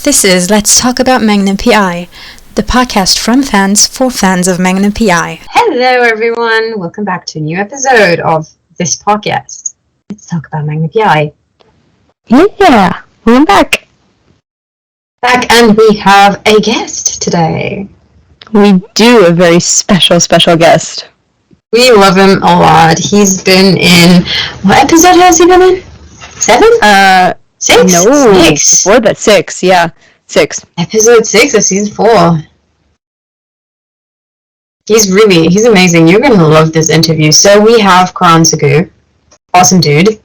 This is Let's Talk About Magnum PI, the podcast from fans for fans of Magnum PI. Hello everyone, welcome back to a new episode of this podcast. Let's talk about Magnum PI. Yeah, we're back. And we have a guest today. We do, a very special guest. We love him a lot. He's been in, what episode has he been in? 7? 6? No, 6. Before that, 6, yeah. 6. Episode 6 of season 4. He's amazing. You're going to love this interview. So we have Karan Sagoo. Awesome dude.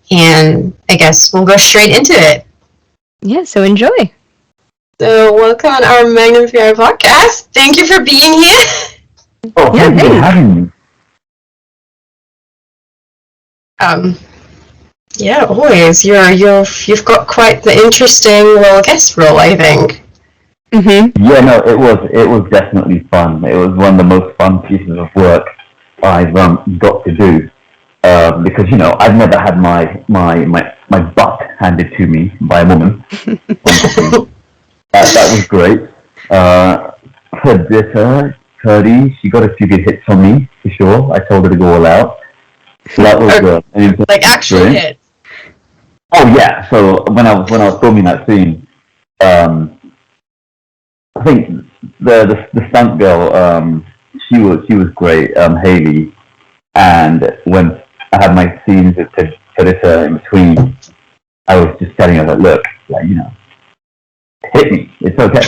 And I guess we'll go straight into it. Yeah, so enjoy. So welcome on our Magnum PI podcast. Thank you for being here. Oh, Yeah, thank you for having me. Yeah, always. You've got quite the interesting little guest role, I think. Mm-hmm. Yeah, no, it was definitely fun. It was one of the most fun pieces of work I've got to do because I've never had my butt handed to me by a woman. That was great. Cuddy, she got a few good hits on me for sure. I told her to go all out. So that was like actual great. hits. Oh yeah. So when I was filming that scene, I think the stunt girl, she was great, Haley. And when I had my scenes with Teresa in between, I was just telling her that, look, hit me. It's okay.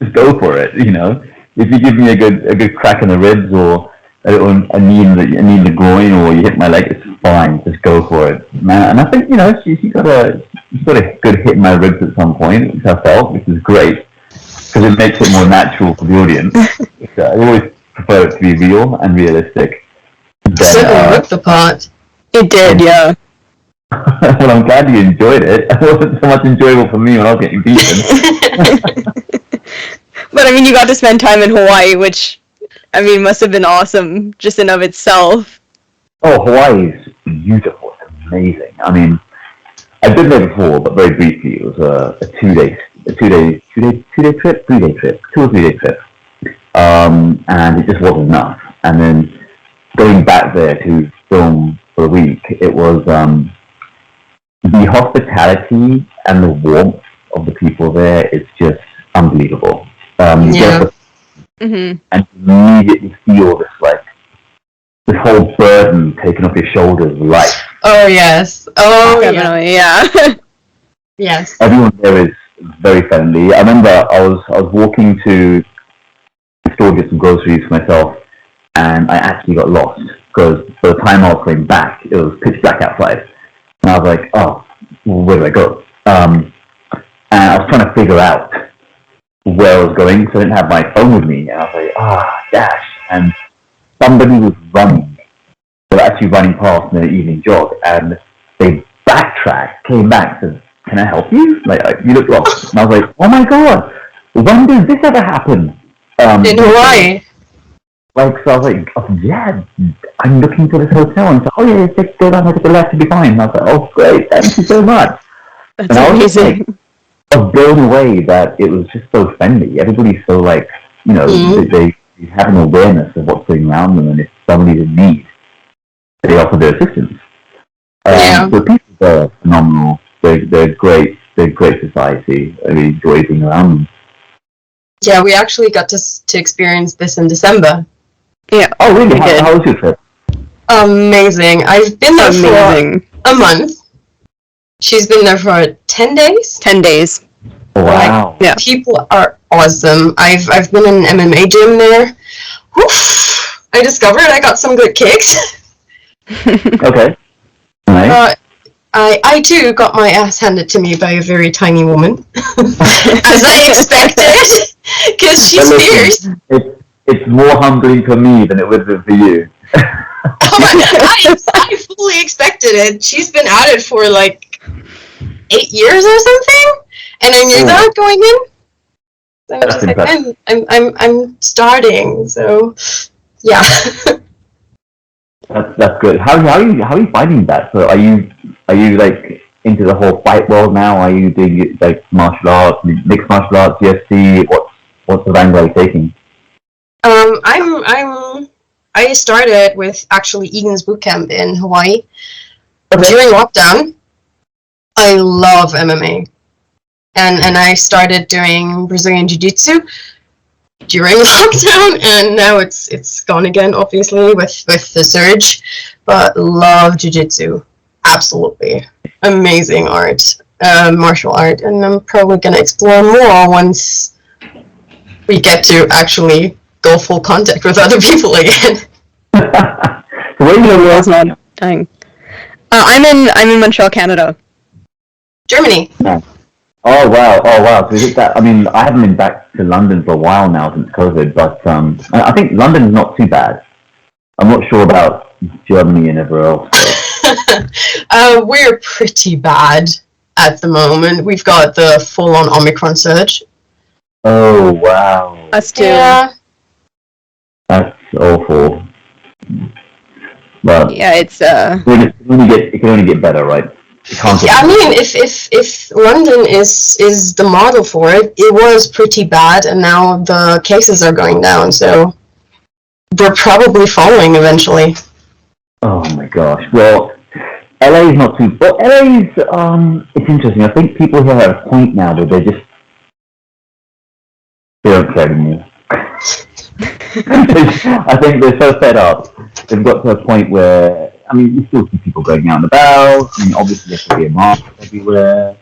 just go for it. If you give me a good crack in the ribs or a knee in the groin, or you hit my leg, it's fine. Just go for it, man. And I think she got a good hit in my ribs at some point, which I felt, which is great because it makes it more natural for the audience. I always prefer it to be real and realistic. Certainly ripped the part. It did, yeah. Well, I'm glad you enjoyed it. It wasn't so much enjoyable for me when I was getting beaten. But you got to spend time in Hawaii, which must have been awesome just in of itself. Oh, Hawaii is beautiful. It's amazing. I've been there before, but very briefly. It was a 3-day trip, 2 or 3 day trip. And it just wasn't enough. And then going back there to film for a week, it was the hospitality and the warmth of the people there is just unbelievable. Mm-hmm. And you immediately feel this whole burden taken off your shoulders of life. Oh yes. Oh definitely, yeah. Yes. Everyone there is very friendly. I remember I was walking to the store to get some groceries for myself, and I actually got lost because by the time I was going back, it was pitch black outside, and I was like, oh, where do I go? And I was trying to figure out where I was going, because I didn't have my phone with me, and I was like, dash, and somebody was running. They were actually running past in their evening jog, and they backtracked, came back, said, can I help you? You look lost. And I was like, oh my god, when does this ever happen? In Hawaii? So I was like, oh yeah, I'm looking for this hotel. And so, oh yeah, just go down to the left, you'll be fine. And I was like, oh great, thank you so much. That's amazing. I was blown away that it was just so friendly. Everybody's so they have an awareness of what's going around them, and if somebody's in need, they offer their assistance. So people are phenomenal. They're great. They're great society. I really enjoy being around them. Yeah, we actually got to experience this in December. Yeah. Oh really? How was your trip? Amazing. I've been there for a month. She's been there for 10 days? 10 days. Oh, wow. Yeah. People are awesome. I've been in an MMA gym there. Oof. I discovered I got some good kicks. Okay. Nice. I too got my ass handed to me by a very tiny woman. As I expected. Because she's fierce. It's more humbling for me than it would be for you. I fully expected it. She's been at it for 8 years or something, and I knew that going in. So I'm just like, I'm starting. So, yeah. That's good. How are you finding that? So are you into the whole fight world now? Are you doing it like martial arts, mixed martial arts, UFC? What's the angle are you taking? I started with actually Egan's boot camp in Hawaii. Okay. During lockdown, I love MMA. And I started doing Brazilian Jiu-Jitsu during lockdown, and now it's gone again, obviously, with the surge. But love Jiu-Jitsu. Absolutely. Amazing art, martial art. And I'm probably going to explore more once we get to actually go full contact with other people again. So where are you The going? world's not dying. I'm in Montreal, Canada. Germany. Oh wow! So is it that? I mean, I haven't been back to London for a while now since COVID, but I think London's not too bad. I'm not sure about Germany and everywhere else. We're pretty bad at the moment. We've got the full-on Omicron surge. Oh wow! Us too. Yeah. That's awful. But Yeah, it's it can only get better, right? It can't get Yeah, I mean, if London is the model for it, it was pretty bad, and now the cases are going down, so we're probably following eventually. Oh my gosh. Well, LA is not too. Well, LA's it's interesting. I think people here are at a point now where they don't care anymore. I think they're so fed up. They've got to a point where, I mean, you still see people going out and about. I mean, obviously there should be a mask everywhere.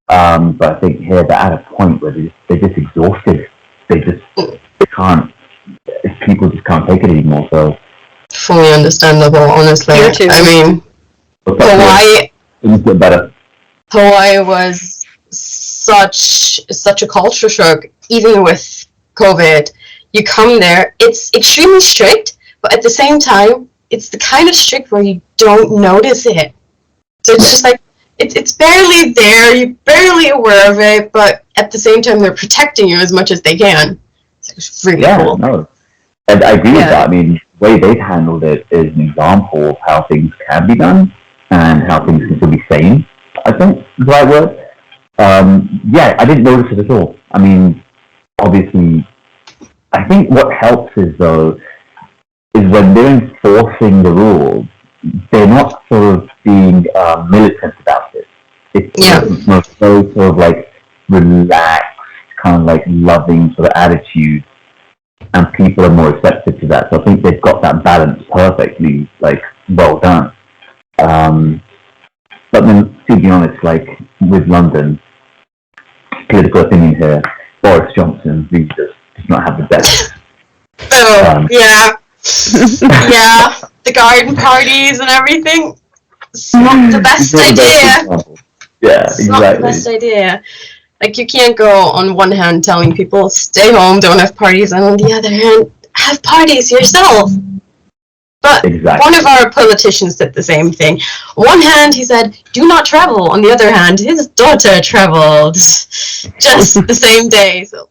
But I think here they're at a point where they're just exhausted. They can't. People just can't take it anymore. So Fully understandable, honestly. Here too. I mean, things get better. Hawaii was such a culture shock, even with COVID. You come there, it's extremely strict, but at the same time, it's the kind of strict where you don't notice it. So it's just like, it's barely there, you're barely aware of it, but at the same time, they're protecting you as much as they can. It's really cool. No. And I agree with that. I mean, the way they've handled it is an example of how things can be done and how things can still be sane, I think is the right word. I didn't notice it at all. I mean, obviously, I think what helps is when they're enforcing the rules, they're not sort of being militant about it. It's more so sort of like relaxed, kind of like loving sort of attitude, and people are more receptive to that. So I think they've got that balance perfectly, like, well done. But then, to be honest, like with London, political opinion here, Boris Johnson, we just does not have the best. Yeah, the garden parties and everything. It's not the best idea. Yeah, It's exactly. not the best idea. Like, you can't go on one hand telling people stay home, don't have parties, and on the other hand have parties yourself. But one of our politicians did the same thing. On one hand, he said, do not travel. On the other hand, his daughter traveled just the same day. So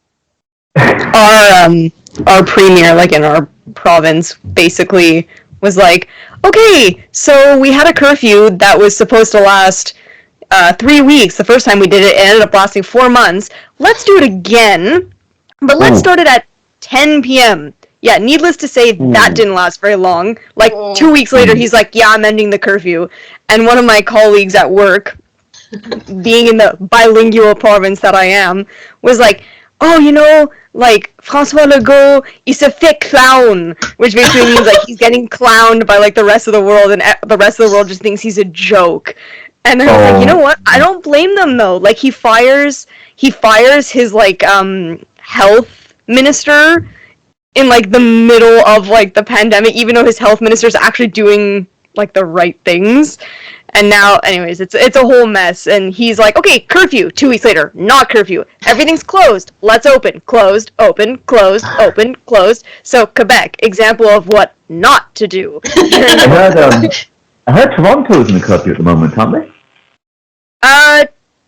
our premier, like in our province, basically was like, okay, so we had a curfew that was supposed to last 3 weeks. The first time we did it ended up lasting 4 months. Let's do it again, but let's start it at 10 p.m. Yeah, needless to say, that didn't last very long. Like, 2 weeks later, he's like, yeah, I'm ending the curfew. And one of my colleagues at work, being in the bilingual province that I am, was like, oh, you know, like, François Legault, he's a fait clown, which basically means, like, he's getting clowned by, like, the rest of the world, and the rest of the world just thinks he's a joke. And I was like, you know what? I don't blame them, though. Like, he fires his, like, health minister in, like, the middle of, like, the pandemic, even though his health minister's actually doing, like, the right things. And now, anyways, it's a whole mess. And he's like, okay, curfew. 2 weeks later, not curfew. Everything's closed. Let's open. Closed, open, closed, open, closed. So, Quebec, example of what not to do. I heard Toronto's in the curfew at the moment, aren't they?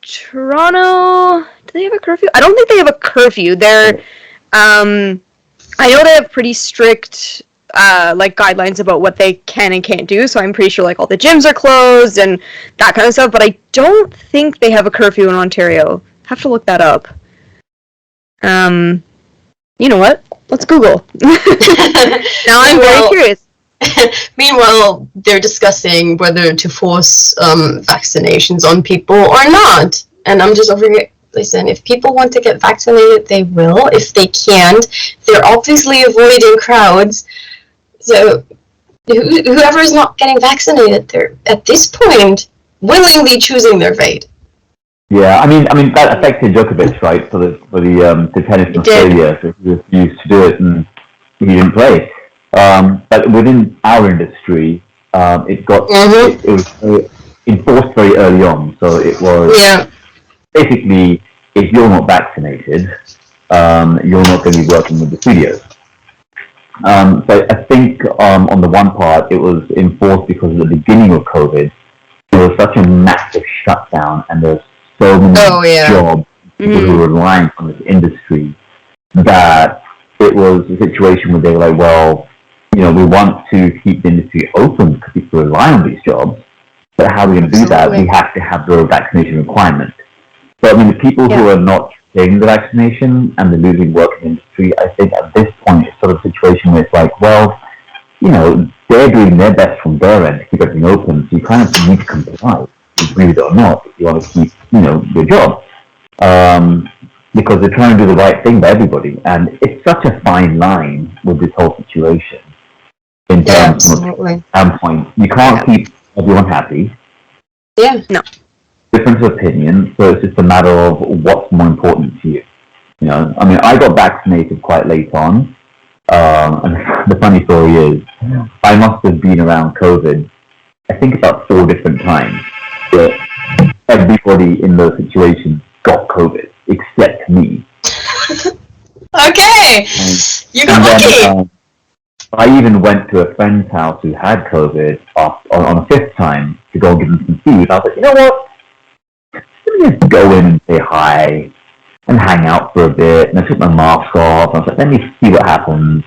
Toronto, do they have a curfew? I don't think they have a curfew. They're, I know they have pretty strict like guidelines about what they can and can't do. So I'm pretty sure like all the gyms are closed and that kind of stuff. But I don't think they have a curfew in Ontario. Have to look that up. You know what? Let's Google. Now I'm very curious. Meanwhile, they're discussing whether to force vaccinations on people or not. And I'm just over here, listen, if people want to get vaccinated, they will. If they can't, they're obviously avoiding crowds. So whoever is not getting vaccinated, they're, at this point, willingly choosing their fate. Yeah, I mean that affected Djokovic, right? For the tennis in Australia, so he refused to do it and he didn't play. But within our industry, it was enforced very early on. So it was basically, if you're not vaccinated, you're not going to be working with the studios. So I think on the one part, it was enforced because at the beginning of COVID, there was such a massive shutdown, and there's so many jobs, people who were relying on this industry, that it was a situation where they were like, well, you know, we want to keep the industry open because people rely on these jobs, but how are we going to do that? We have to have the vaccination requirement. So, I mean, the people who are not getting the vaccination and they're losing work in the industry, I think at this point it's sort of a situation where it's like, well, you know, they're doing their best from their end to keep everything open, so you kind of need to comply, agree with it or not, if you want to keep, you know, your job. Because they're trying to do the right thing by everybody. And it's such a fine line with this whole situation. In terms of standpoint, you can't keep everyone happy. Yeah. No. Difference of opinion, so it's just a matter of what's more important to you. You know, I mean, I got vaccinated quite late on, and the funny story is, I must have been around COVID, I think about 4 different times. But everybody in those situations got COVID except me. Okay, you got lucky. I even went to a friend's house who had COVID on a 5th time to go and give them some food. I was like, you know what? Let me just go in and say hi and hang out for a bit. And I took my mask off. I was like, let me see what happens.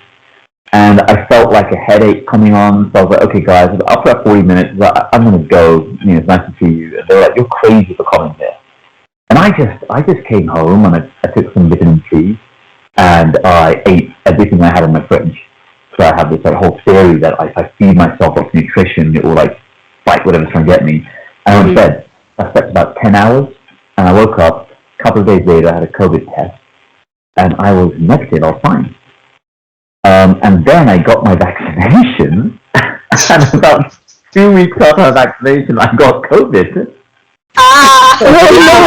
And I felt like a headache coming on. So I was like, okay, guys, after that 40 minutes, I'm going to go. You know, it's nice to see you. And they were like, you're crazy for coming here. And I just came home and I took some vitamin C and I ate everything I had in my fridge. So I have this like, whole theory that I feed myself off nutrition, it will like fight whatever's trying to get me. And I went to bed. I slept about 10 hours and I woke up a couple of days later, I had a COVID test and I was negative, I was fine. And then I got my vaccination and about 2 weeks after my vaccination I got COVID. No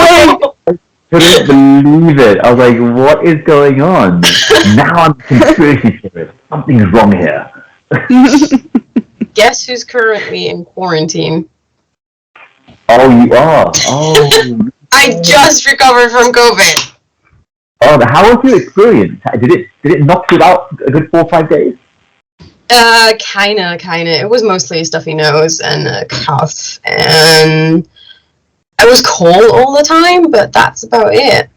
way! I couldn't believe it. I was like, what is going on? Now I'm conspiracy theorist. Something's wrong here. Guess who's currently in quarantine? Oh, you are? Oh. I just recovered from COVID. Oh, how was your experience? Did it knock you out a good 4 or 5 days? Kinda. It was mostly a stuffy nose and a cough, and I was cold all the time, but that's about it.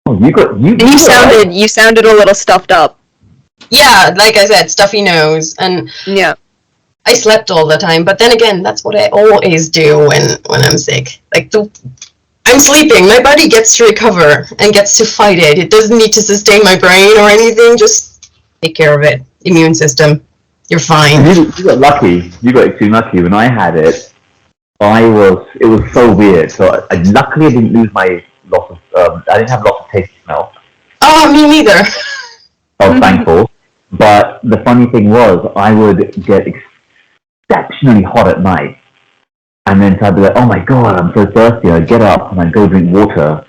Oh, you sounded a little stuffed up. Yeah, like I said, stuffy nose, and I slept all the time. But then again, that's what I always do when I'm sick. Like I'm sleeping, my body gets to recover and gets to fight it. It doesn't need to sustain my brain or anything. Just take care of it. Immune system, you're fine. You got lucky. You got extremely lucky. When I had it, it was so weird. So luckily I didn't lose my loss of, I didn't have loss of taste and smell. Oh, me neither. I was thankful. But the funny thing was, I would get exceptionally hot at night. And then so I'd be like, oh my god, I'm so thirsty. I'd get up and I'd go drink water.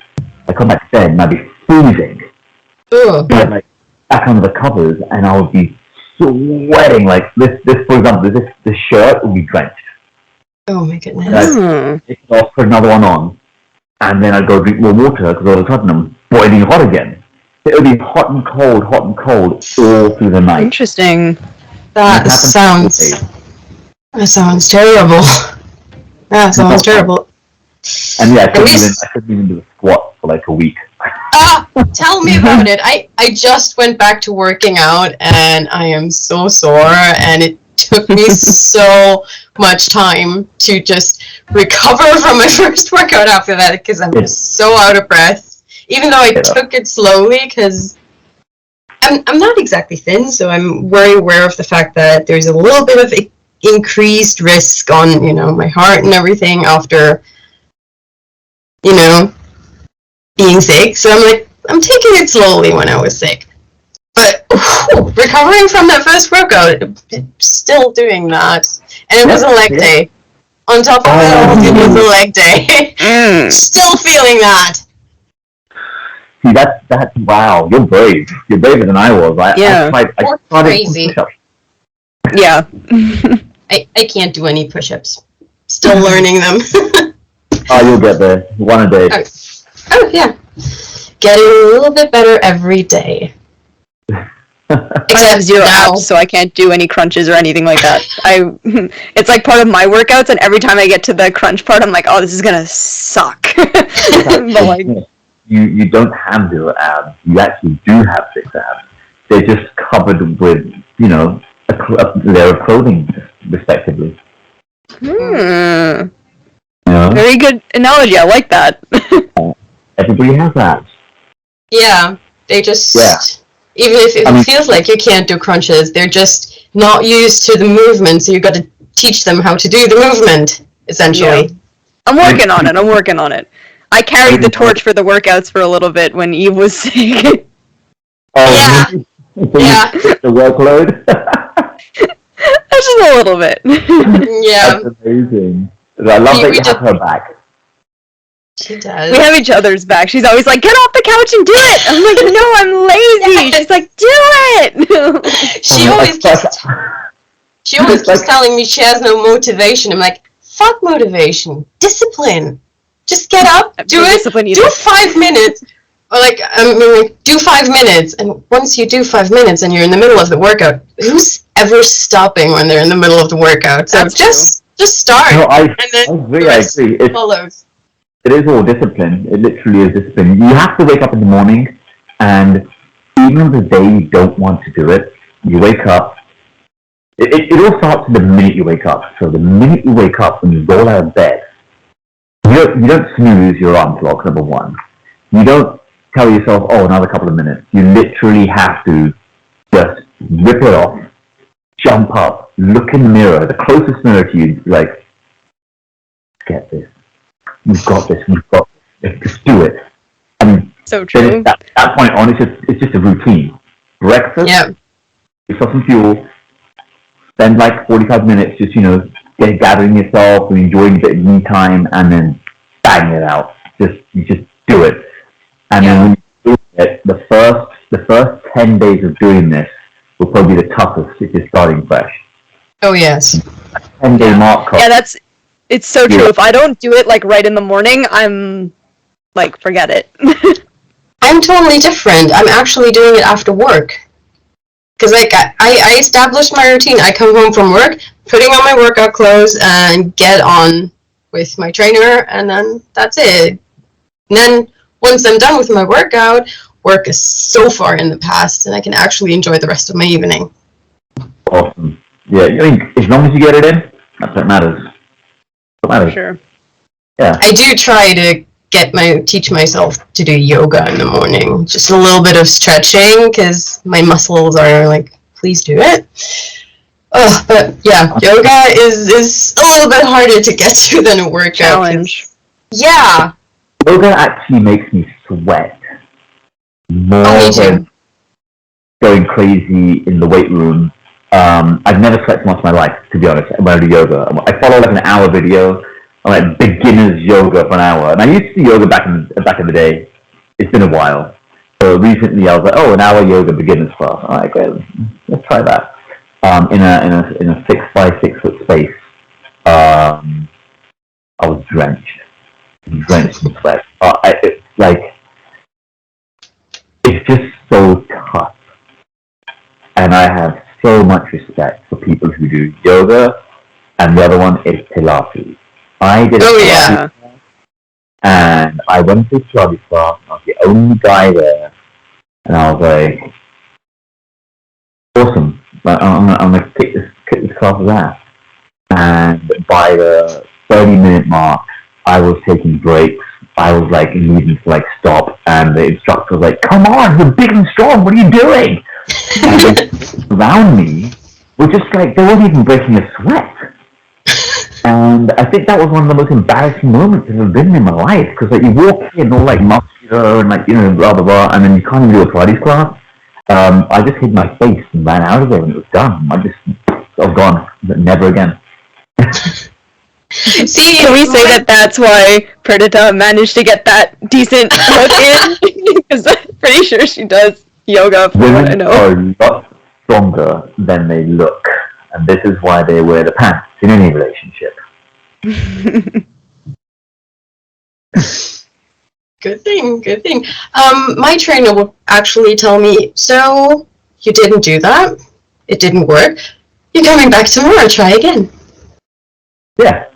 I'd come back to bed and I'd be freezing. Ugh. I'd like back under the covers and I would be sweating. Like this for example, this shirt would be drenched. Oh my goodness. I'd take it off, put another one on, and then I'd go drink more water because all of a sudden I'm boiling hot again. It would be hot and cold all through the night. Interesting. That sounds terrible. That sounds terrible. And yeah, I couldn't even do a squat for like a week. Ah! Tell me about it. I just went back to working out, and I am so sore, and it took me so much time to just recover from my first workout after that, because I'm just so out of breath. Even though I took it slowly, because I'm not exactly thin, so I'm very aware of the fact that there's a little bit of increased risk on, my heart and everything after, being sick. So I'm taking it slowly when I was sick. But recovering from that first workout, still doing that. And it was a leg day. On top of it all, it was a leg day. Still feeling that. See, that's wow. You're brave. You're braver than I was. I You're crazy. Yeah. I can't do any push-ups. Still learning them. Oh, you'll get there. One a day. Oh, yeah. Getting a little bit better every day. I have 0 abs, so I can't do any crunches or anything like that. It's like part of my workouts, and every time I get to the crunch part, I'm like, oh, this is gonna suck. But like, you don't have 0 abs. You actually do have 6 abs. They're just covered with, a layer of clothing, respectively. Very good analogy. I like that. Everybody has abs. Yeah, they just, even if it feels like you can't do crunches, they're just not used to the movement, so you've got to teach them how to do the movement, essentially. Yeah. I'm working on it. I carried the torch for the workouts for a little bit when Yve was sick. Yeah. The workload? Just a little bit. Yeah. That's amazing. I love that you have her back. She does. We have each other's back. She's always like, get off the couch and do it! I'm like, no, I'm lazy! She's like, do it! She always keeps telling me she has no motivation. I'm like, fuck motivation. Discipline. Just get up, do it, do 5 minutes. Or do 5 minutes, and once you do 5 minutes and you're in the middle of the workout, who's ever stopping when they're in the middle of the workout? So just start, and then the rest follows. It is all discipline. It literally is discipline. You have to wake up in the morning, and even the day you don't want to do it, you wake up. It all starts the minute you wake up. So the minute you wake up, when you roll out of bed, you don't snooze your alarm clock, number one. You don't tell yourself, oh, another couple of minutes. You literally have to just rip it off, jump up, look in the mirror, the closest mirror to you, like, get this. We've got this. Just do it. I mean, so true. At that point on, it's just a routine. Breakfast, yourself some fuel, spend like 45 minutes just, gathering yourself and enjoying a bit of me time, and then bang it out. You just do it. And then when you do it, the first 10 days of doing this will probably be the toughest if you're starting fresh. Oh, yes. 10-day mark. Yeah, it's so true. If I don't do it like right in the morning, I'm like, forget it. I'm totally different. I'm actually doing it after work. Because I established my routine. I come home from work, putting on my workout clothes, and get on with my trainer, and then that's it. And then once I'm done with my workout, work is so far in the past, and I can actually enjoy the rest of my evening. Awesome. Yeah, as long as you get it in, that's what matters. Sure. Yeah. I do try to teach myself to do yoga in the morning. Just a little bit of stretching, because my muscles are like, please do it. But yeah, yoga is a little bit harder to get to than a workout. Challenge. Yeah. Yoga actually makes me sweat more than going crazy in the weight room. I've never sweat so much in my life, to be honest, when I do yoga. I follow like an hour video on like beginner's yoga for an hour. And I used to do yoga back in the day. It's been a while. So recently I was like, an hour yoga beginner's class. I'm like, okay, let's try that. In a 6 by 6 foot space. I was drenched in sweat. It's just so tough. And I have so much respect for people who do yoga, and the other one is Pilates. I did Pilates, and I went to Pilates class, and I was the only guy there And I was like, awesome. Like, I'm gonna kick this class's ass. And by the 30-minute mark, I was taking breaks. I was like needing to like stop, and the instructor was like, "Come on, you're big and strong. What are you doing?" And around me were just like they weren't even breaking a sweat. And I think that was one of the most embarrassing moments I've ever been in my life, because like you walk in all like muscular and like blah blah blah, and then you can't even do a Pilates class. I just hid my face and ran out of there, and it was done. I was gone, but never again. See, can we say that that's why Perdita managed to get that decent hook in? Because I'm pretty sure she does yoga, from what I know. Women are a lot stronger than they look, and this is why they wear the pants in any relationship. Good thing. My trainer would actually tell me, so you didn't do that? It didn't work? You're coming back tomorrow, try again. Yeah.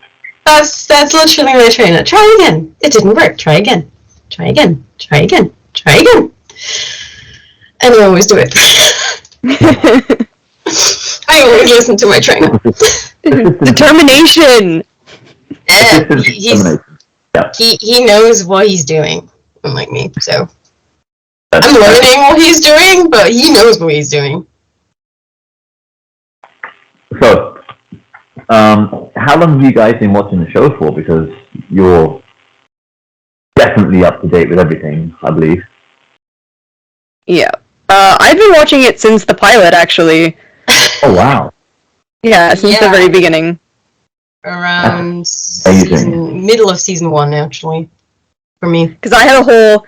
That's literally my trainer. Try again. It didn't work. Try again. Try again. Try again. Try again. And I always do it. I always listen to my trainer. Determination! He knows what he's doing, unlike me, so I'm learning what he's doing, but he knows what he's doing. So, how long have you guys been watching the show for? Because you're definitely up to date with everything, I believe. Yeah. I've been watching it since the pilot, actually. Oh, wow. Yeah, since the very beginning. Around middle of season 1, actually, for me. Because I had a whole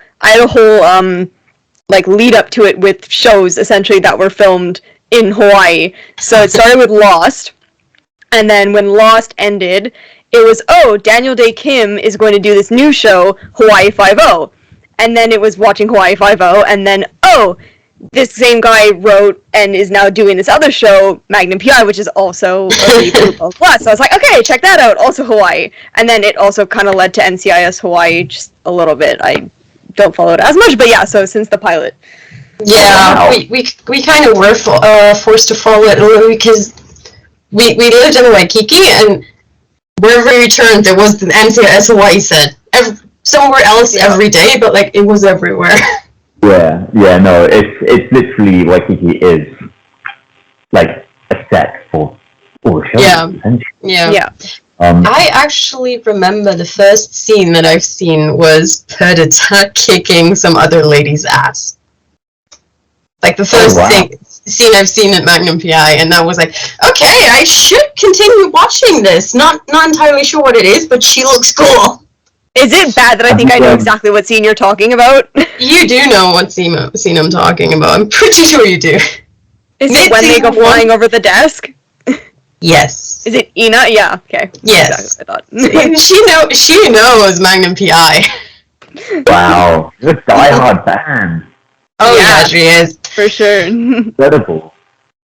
like lead up to it with shows essentially that were filmed in Hawaii. So it started with Lost, and then when Lost ended, it was Daniel Day Kim is going to do this new show, Hawaii 5-0, and then it was watching Hawaii 5-0, and then this same guy wrote and is now doing this other show, Magnum P.I., which is also a reboot of Lost. So I was like, okay, check that out, also Hawaii. And then it also kind of led to NCIS Hawaii just a little bit. I don't follow it as much, but yeah, so since the pilot. Yeah, wow. we kind of were forced to follow it because we lived in Waikiki, and wherever we turned, there was the NCIS Hawaii set. Somewhere else every day, but like it was everywhere. Yeah, no, it's literally Waikiki is like a set for all the shows. Yeah. I actually remember the first scene that I've seen was Perdita kicking some other lady's ass. Like the first scene I've seen at Magnum PI, and that was like, okay, I should continue watching this. Not entirely sure what it is, but she looks cool. Is it bad that I think I know exactly what scene you're talking about? You do know what scene I'm talking about. I'm pretty sure you do. Is it when they go flying over the desk? Yes. Is it Ina? Yeah, okay. Yes. Exactly what I thought. She knows Magnum PI. Wow. You're a diehard fan. Oh yeah, she is. For sure. Incredible.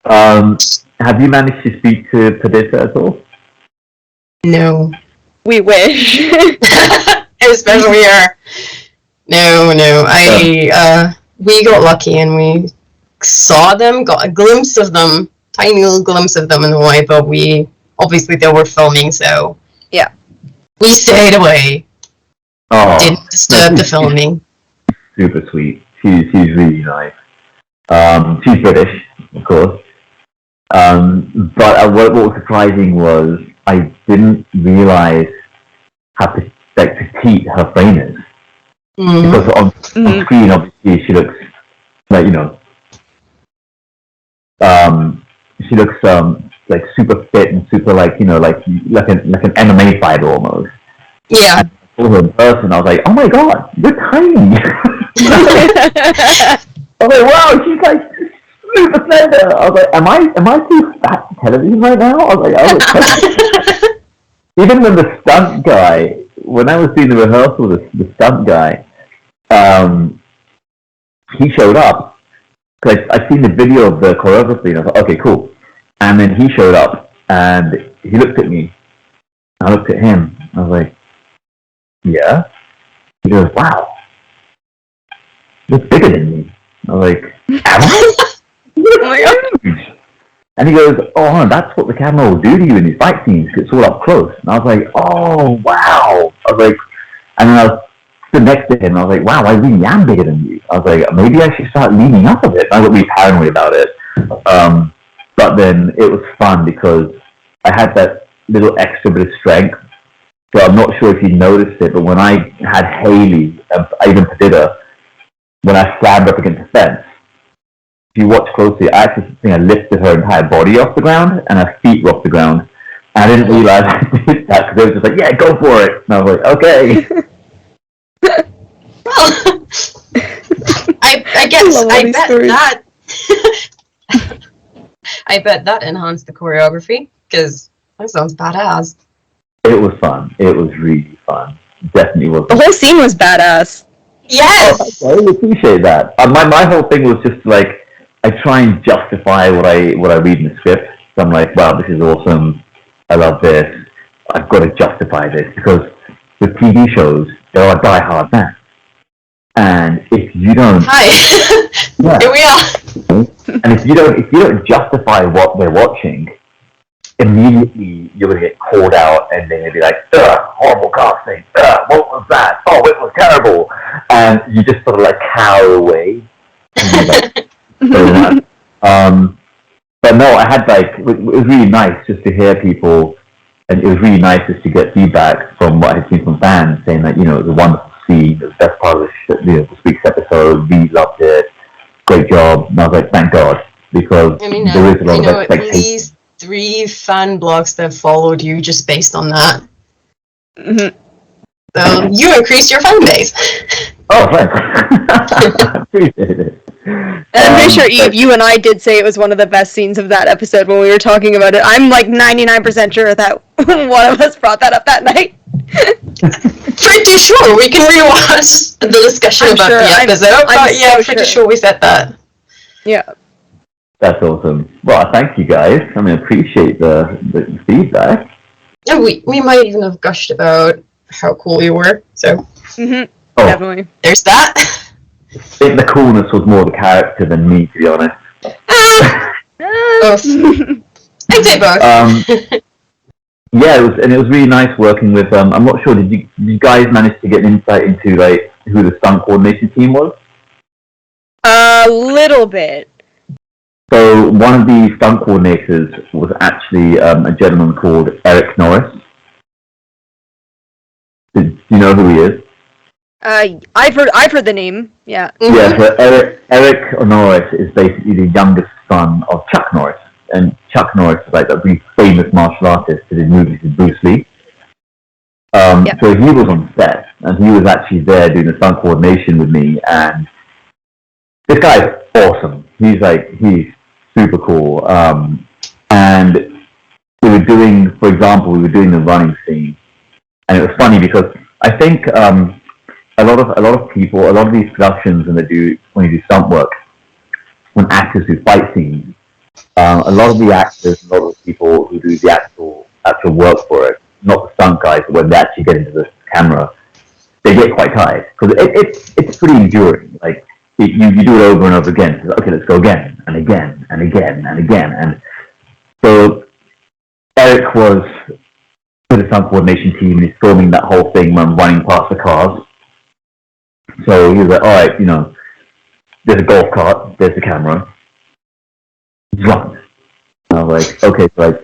Have you managed to speak to Perdita at all? No. We wish. Especially her. No. We got lucky and we saw them, got a glimpse of them, tiny little glimpse of them in Hawaii, but they were filming, so yeah. We stayed away. Oh. Didn't disturb the filming. Super sweet. She's really nice. She's British, of course. But what was surprising was I didn't realize how petite her frame is. Mm-hmm. Because on screen, obviously, she looks like, she looks like super fit and super like an MMA fighter almost. Yeah. And I saw her in person, I was like, oh my god, you're tiny. I was like, wow, she's like super slender. I was like, am I too fat for television right now? I was like, even when the stunt guy, when I was doing the rehearsal, the stunt guy, he showed up. Because I'd seen the video of the choreography, and I thought, okay, cool. And then he showed up, and he looked at me. I looked at him. I was like, yeah? He goes, wow. You're bigger than me. I was like, am I? Oh my god. And he goes, oh, that's what the camera will do to you in these fight scenes, 'cause it's all up close. And I was like, oh, wow. I was like, and then I was stood next to him, and I was like, wow, I really am bigger than you. I was like, maybe I should start leaning up a bit. I got really paranoid about it. But then it was fun because I had that little extra bit of strength. So I'm not sure if you noticed it, but when I had Haley, even Padilla, when I slammed up against the fence, if you watch closely, I actually think I lifted her entire body off the ground, and her feet were off the ground. And I didn't realize I did that, because they were just like, yeah, go for it. And I was like, okay. Well, I guess, I bet that enhanced the choreography, because that sounds badass. It was fun. It was really fun. Definitely was. The whole scene was badass. Yes! I really appreciate that. My whole thing was just like, I try and justify what I read in the script. So I'm like, wow, this is awesome. I love this. I've got to justify this, because with TV shows, there are die-hard fans. And if you don't, Hi, here we are. And if you don't justify what they're watching, immediately you're gonna get called out, and then you'll be like, ugh, horrible casting. Ugh, what was that? Oh, it was terrible. And you just sort of like cower away. But no, I had like, it was really nice just to hear people, and it was really nice just to get feedback from what I had seen from fans saying that, you know, it was a wonderful scene, it was the best part of this week's episode, we loved it, great job. And I was like, thank God, because there is a lot of expectation. At least 3 fan blogs that followed you just based on that. Mm-hmm. So you increased your fan base. Oh, thanks. I appreciate it. And I'm pretty sure, Eve, you and I did say it was one of the best scenes of that episode when we were talking about it. I'm like 99% sure that one of us brought that up that night. Pretty sure. We can rewatch the discussion about the episode. I'm pretty sure we said that. Yeah. That's awesome. Well, thank you guys. I mean, I appreciate the feedback. Yeah, we might even have gushed about how cool you were. So definitely. There's that. I think the coolness was more the character than me, to be honest. Both. I'd say both. Yeah, it was really nice working with. I'm not sure. Did you guys manage to get an insight into like who the stunt coordination team was? A little bit. So one of the stunt coordinators was actually a gentleman called Eric Norris. Do you know who he is? I've heard the name. Yeah. Mm-hmm. Yeah. So Eric Norris is basically the youngest son of Chuck Norris, and Chuck Norris is like a really famous martial artist that did movies with Bruce Lee. So he was on set, and he was actually there doing the stunt coordination with me. And this guy's awesome. He's super cool. And we were doing the running scene, and it was funny because I think a lot of these productions when you do stunt work, when actors do fight scenes, a lot of the actors, a lot of the people who do the actual work for it, not the stunt guys, but when they actually get into the camera, they get quite tired because it's pretty enduring. Like you do it over and over again. So, okay, let's go again and again and again and again. And so Eric was with the stunt coordination team, and he's filming that whole thing when I'm running past the cars. So he was like, all right, you know, there's a golf cart, there's the camera, run. And I was like, okay, so like,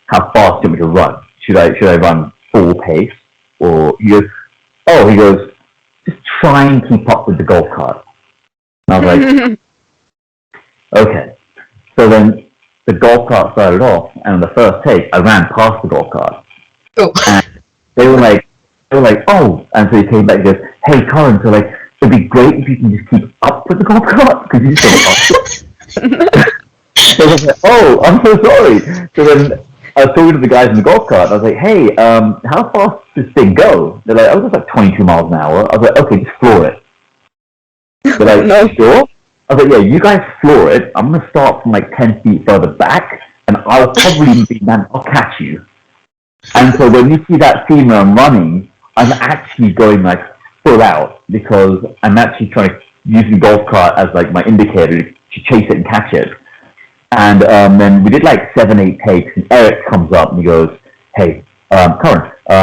how fast do you want me to run? Should I run full pace? Or he goes, just try and keep up with the golf cart. And I was like, okay. So then the golf cart started off, and on the first take, I ran past the golf cart. Oh. And they were like, oh, and so he came back and goes, hey, Karan, so like, it'd be great if you can just keep up with the golf cart, because you just don't So I was like, oh, I'm so sorry. So then I was talking to the guys in the golf cart, and I was like, hey, how fast does this thing go? They're like, oh, it's like 22 miles an hour. I was like, okay, just floor it. They're like, no, sure? I was like, yeah, you guys floor it. I'm going to start from like 10 feet further back, and I'll catch you. And so when you see that scene where I'm running, I'm actually going like full out because I'm actually trying to using the golf cart as like my indicator to chase it and catch it. And then we did like 7-8 takes, and Eric comes up and he goes, "Hey, Karan, do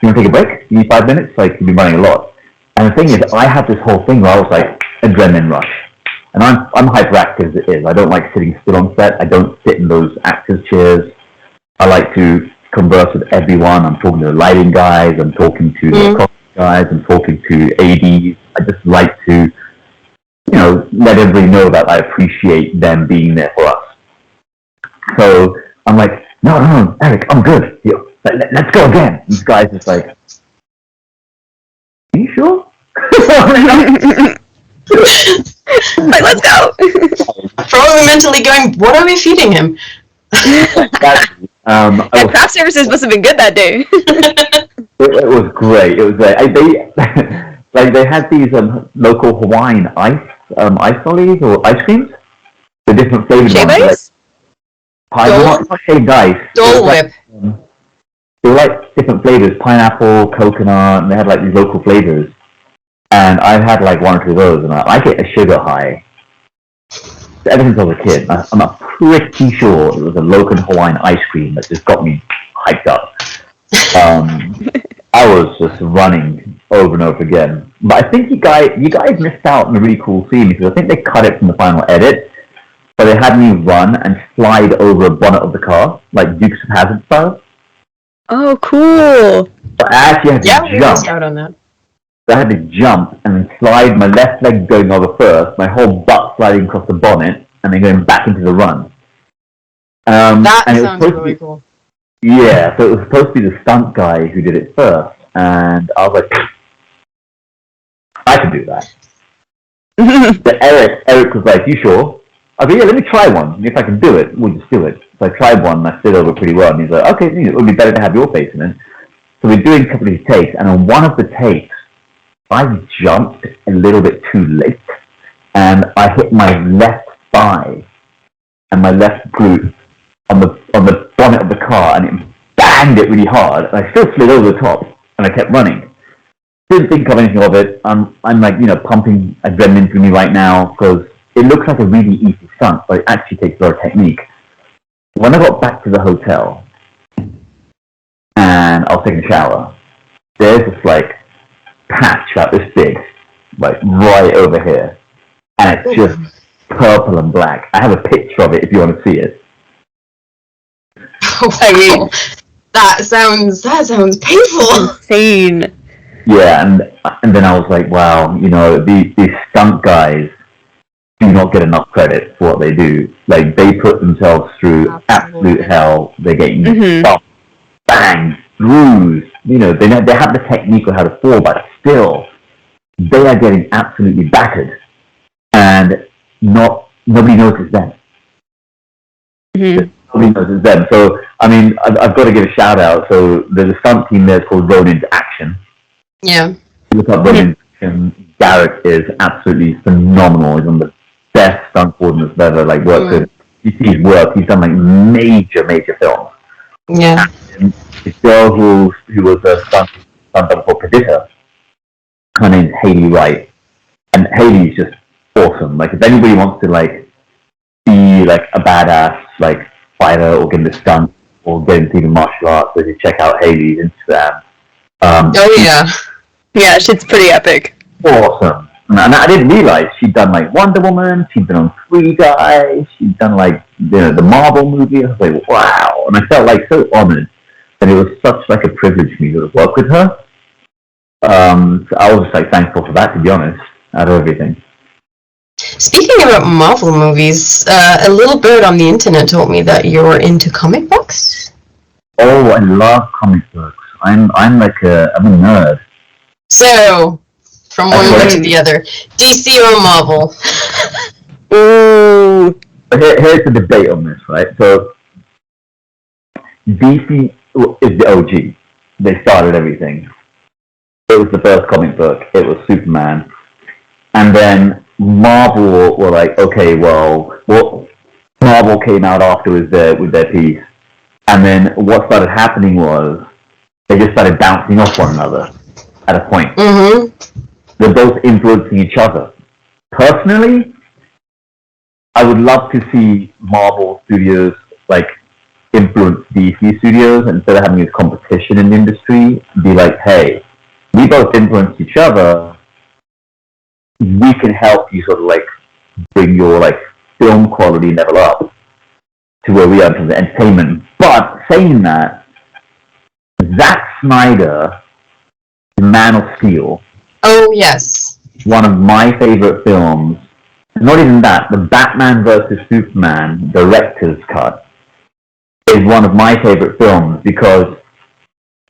you want to take a break? You need 5 minutes? Like, you've been running a lot." And the thing is, I had this whole thing where I was like, adrenaline rush. And I'm hyperactive as it is. I don't like sitting still on set. I don't sit in those actors' chairs. I like to converse with everyone. I'm talking to the lighting guys. I'm talking to the costume guys. I'm talking to ADs. I just like to, let everybody know that I appreciate them being there for us. So I'm like, no, Eric, I'm good. Let's go again. These guys just like, are you sure? Like, let's go. Probably mentally going, what are we feeding him? Craft services must have been good that day. It was great. It was they had these local Hawaiian ice lollies or ice creams. The different flavored Shave ones. ice? Not shaved ice. Dole Whip. They were like different flavors: pineapple, coconut, and they had like these local flavors. And I've had like 1 or 2 of those, and I get a sugar high. Ever since I was a kid, I'm pretty sure it was a local Hawaiian ice cream that just got me hyped up. I was just running over and over again. But I think you guys missed out on a really cool scene, because I think they cut it from the final edit. So they had me run and slide over a bonnet of the car, like Dukes of Hazzard style. Oh, cool. But I actually had to Yeah, we jump. missed out on that. So I had to jump and then slide my left leg going over first, my whole butt sliding across the bonnet, and then going back into the run. That and sounds really cool. Yeah, so it was supposed to be the stunt guy who did it first, and I was like, I could do that. But Eric was like, "You sure?" I was like, "Yeah, let me try one. If I can do it, we'll just do it." So I tried one, and I stood over pretty well, and he's like, "Okay, it would be better to have your face in it." So we're doing a couple of these takes, and on one of the takes, I jumped a little bit too late, and I hit my left thigh and my left glute on the bonnet of the car, and it banged it really hard. And I still slid over the top, and I kept running. Didn't think of anything of it. I'm like, pumping adrenaline through me right now, because it looks like a really easy stunt, but it actually takes a lot of technique. When I got back to the hotel, and I was taking a shower, there's this like patch about this big, like right over here, and it's just purple and black. I have a picture of it if you want to see it. Oh, that sounds painful. Insane. Yeah, and then I was like, wow, these stunt guys do not get enough credit for what they do. Like, they put themselves through absolute hell. They're getting stopped, banged, bruised. They have the technique of how to fall, but still, they are getting absolutely battered, and nobody notices them. Nobody notices them. So, I mean, I've got to give a shout out. So there's a stunt team there called Ronin's Action. Yeah. Look up Ronin's Action. Garrett is absolutely phenomenal. He's one of the best stunt coordinators I've ever worked with. You see his work. He's done major films. Yeah. And the girl who was a stunt double for Perdita, her name's Haley Wright, and Haley's just awesome. If anybody wants to be a badass fighter or get into stunt or get into even martial arts, so you check out Haley's Instagram. Yeah, shit's pretty epic. Awesome. And I didn't realize she'd done Wonder Woman, she'd been on Free Guy, she'd done the Marvel movie. I was like, wow. And I felt so honored, and it was such a privilege for me to work with her. So I was just thankful for that, to be honest, out of everything. Speaking about Marvel movies, a little bird on the internet told me that you're into comic books. Oh, I love comic books. I'm a nerd. So, from one word to the other, DC or Marvel? Ooh. Here's the debate on this, right? So, DC is the OG. They started everything. It was the first comic book. It was Superman. And then Marvel were okay, well, Marvel came out after with their piece. And then what started happening was they just started bouncing off one another at a point. Mm-hmm. They're both influencing each other. personally, I would love to see Marvel Studios like influence DC Studios instead of having this competition in the industry. Be like, hey, we both influence each other. We can help you sort of like bring your like film quality level up to where we are in terms of entertainment. But saying that, Zack Snyder, Man of Steel. Oh yes. One of my favorite films. Not even that, the Batman vs Superman director's cut is one of my favorite films because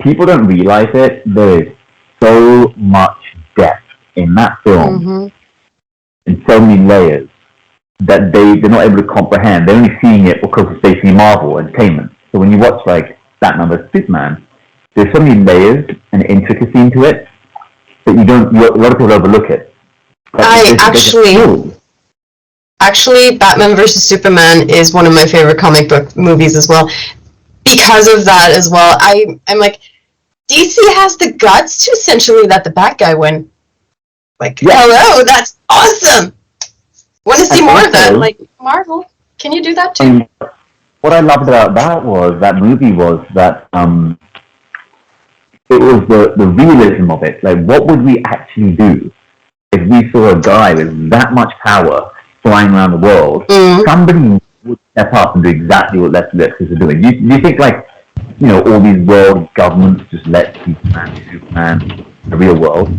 people don't realize it. There is so much depth in that film, in so many layers that they're not able to comprehend. They're only seeing it because they see Marvel entertainment. So when you watch like Batman vs Superman, there's so many layers and intricacy into it that a lot of people overlook it. Actually, Batman vs Superman is one of my favorite comic book movies as well. Because of that as well, I'm like, DC has the guts to essentially let the bad guy win. Like, hello, that's awesome! Want to see more of that? Like, Marvel, can you do that too? What I loved about that movie was that it was the realism of it. Like, what would we actually do if we saw a guy with that much power flying around the world? Somebody would step up and do exactly what Lex are doing. Do you think, like, you know, all these world governments just let Superman the real world?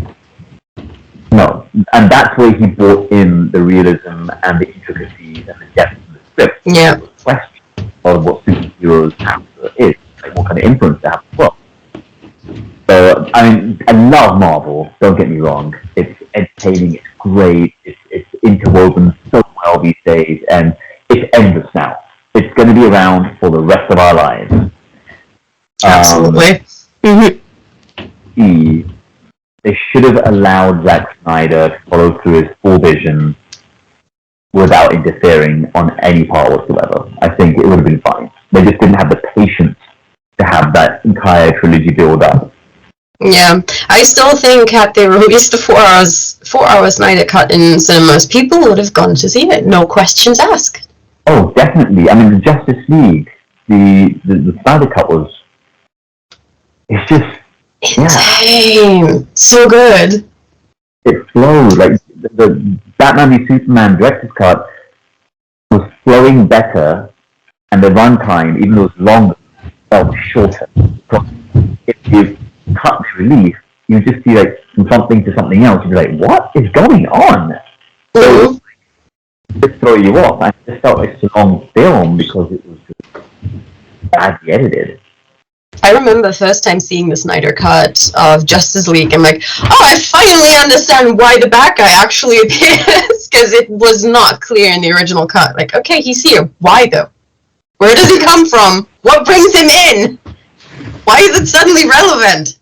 No. And that's where he brought in the realism and the intricacies and the depth of the script. Yeah. The question of what superheroes have is, like, what kind of influence they have as well. So, I mean, I love Marvel, don't get me wrong. It's entertaining, it's great, it's interwoven so well these days, and it's endless now. It's going to be around for the rest of our lives. Absolutely. They should have allowed Zack Snyder to follow through his full vision without interfering on any part whatsoever. I think it would have been fine. They just didn't have the patience to have that entire trilogy build up. Yeah, I still think had they released the 4 hour Snyder cut in cinemas, people would have gone to see it, no questions asked. Oh, definitely. I mean, the Justice League, the Snyder cut was, it's just insane, so good. It flowed like the Batman v Superman director's cut was flowing better, and the runtime, even though it was longer, felt shorter. Because if you cut to relief, you just see like from something to something else. You'd be like, "What is going on?" So it just throw you off. I just felt like it's a long film because it was just badly edited. I remember the first time seeing the Snyder cut of Justice League. I'm like, oh, I finally understand why the bad guy actually appears, because it was not clear in the original cut. Like, okay, he's here. Why though? Where does he come from? What brings him in? Why is it suddenly relevant?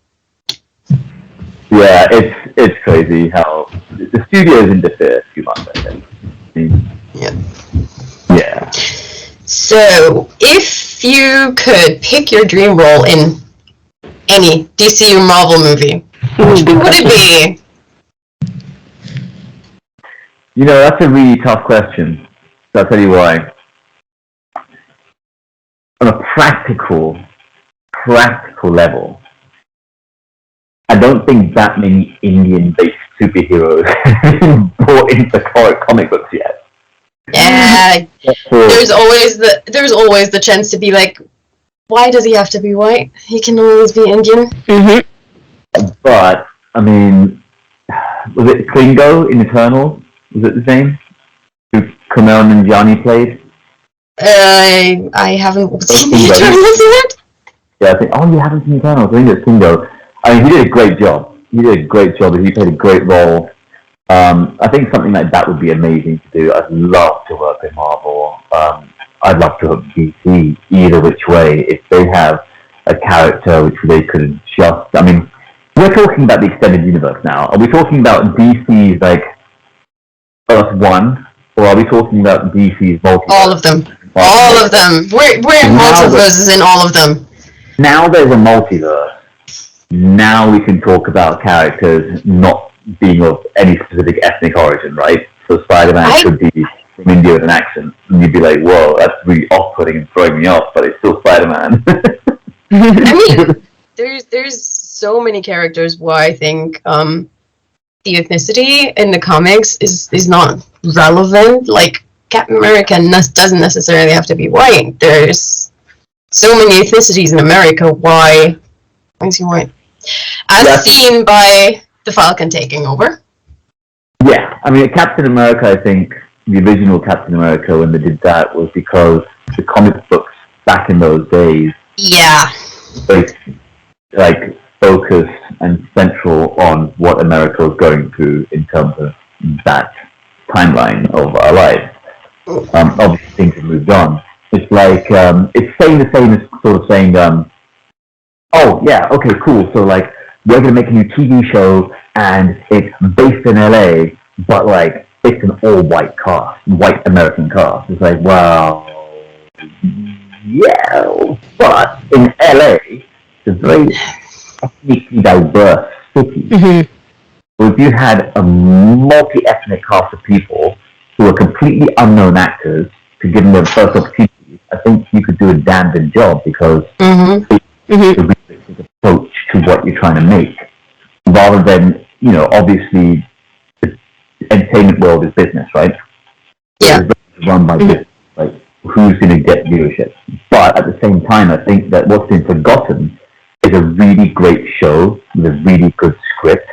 Yeah, it's crazy how the studios interfere too much, I think. Yeah. So, if you could pick your dream role in any DC or Marvel movie, which would it be? You know, that's a really tough question. So I'll tell you why. On a practical level, I don't think that many Indian-based superheroes brought into comic books yet. Yeah, there's always the chance to be like, why does he have to be white? He can always be Indian. But I mean, was it Klingo in Eternal? Was it the same? Who Kumail Nanjiani played? I haven't seen the Eternals yet. Yeah, I think. Oh, you haven't seen Eternals? I think it's Klingo. I mean, he did a great job. He played a great role. I think something like that would be amazing to do. I'd love to work with Marvel. I'd love to work with DC either which way. If they have a character which they could just... I mean, we're talking about the extended universe now. Are we talking about DC's, like, Earth 1? Or are we talking about DC's multiverse? All of them. All of them. We're in multiverses in all of them. Now there's a multiverse. Now we can talk about characters not being of any specific ethnic origin, right? So Spider-Man could be from India with an accent, and you'd be like, whoa, that's really off-putting and throwing me off, but it's still Spider-Man. I mean, there's so many characters where I think the ethnicity in the comics is not relevant. Like, Captain America doesn't necessarily have to be white. There's so many ethnicities in America. Why is he white? As seen by the Falcon taking over. Yeah, I mean, Captain America, I think, the original Captain America, when they did that, was because the comic books back in those days, like, focused and central on what America was going through in terms of that timeline of our lives. Obviously, things have moved on. It's like, it's saying the same as sort of saying, oh, yeah, okay, cool, so, like, we're going to make a new TV show, and it's based in LA, but, like, it's an all-white cast, white American cast. It's like, well, yeah, but in LA, it's a very ethnically diverse city. Mm-hmm. So if you had a multi-ethnic cast of people who are completely unknown actors to give them their first opportunity, I think you could do a damn good job, because it's a realistic approach to what you're trying to make, rather than, you know, obviously the entertainment world is business, right? Yeah. It's run by business, like who's going to get viewership. But at the same time, I think that what's been forgotten is a really great show with a really good script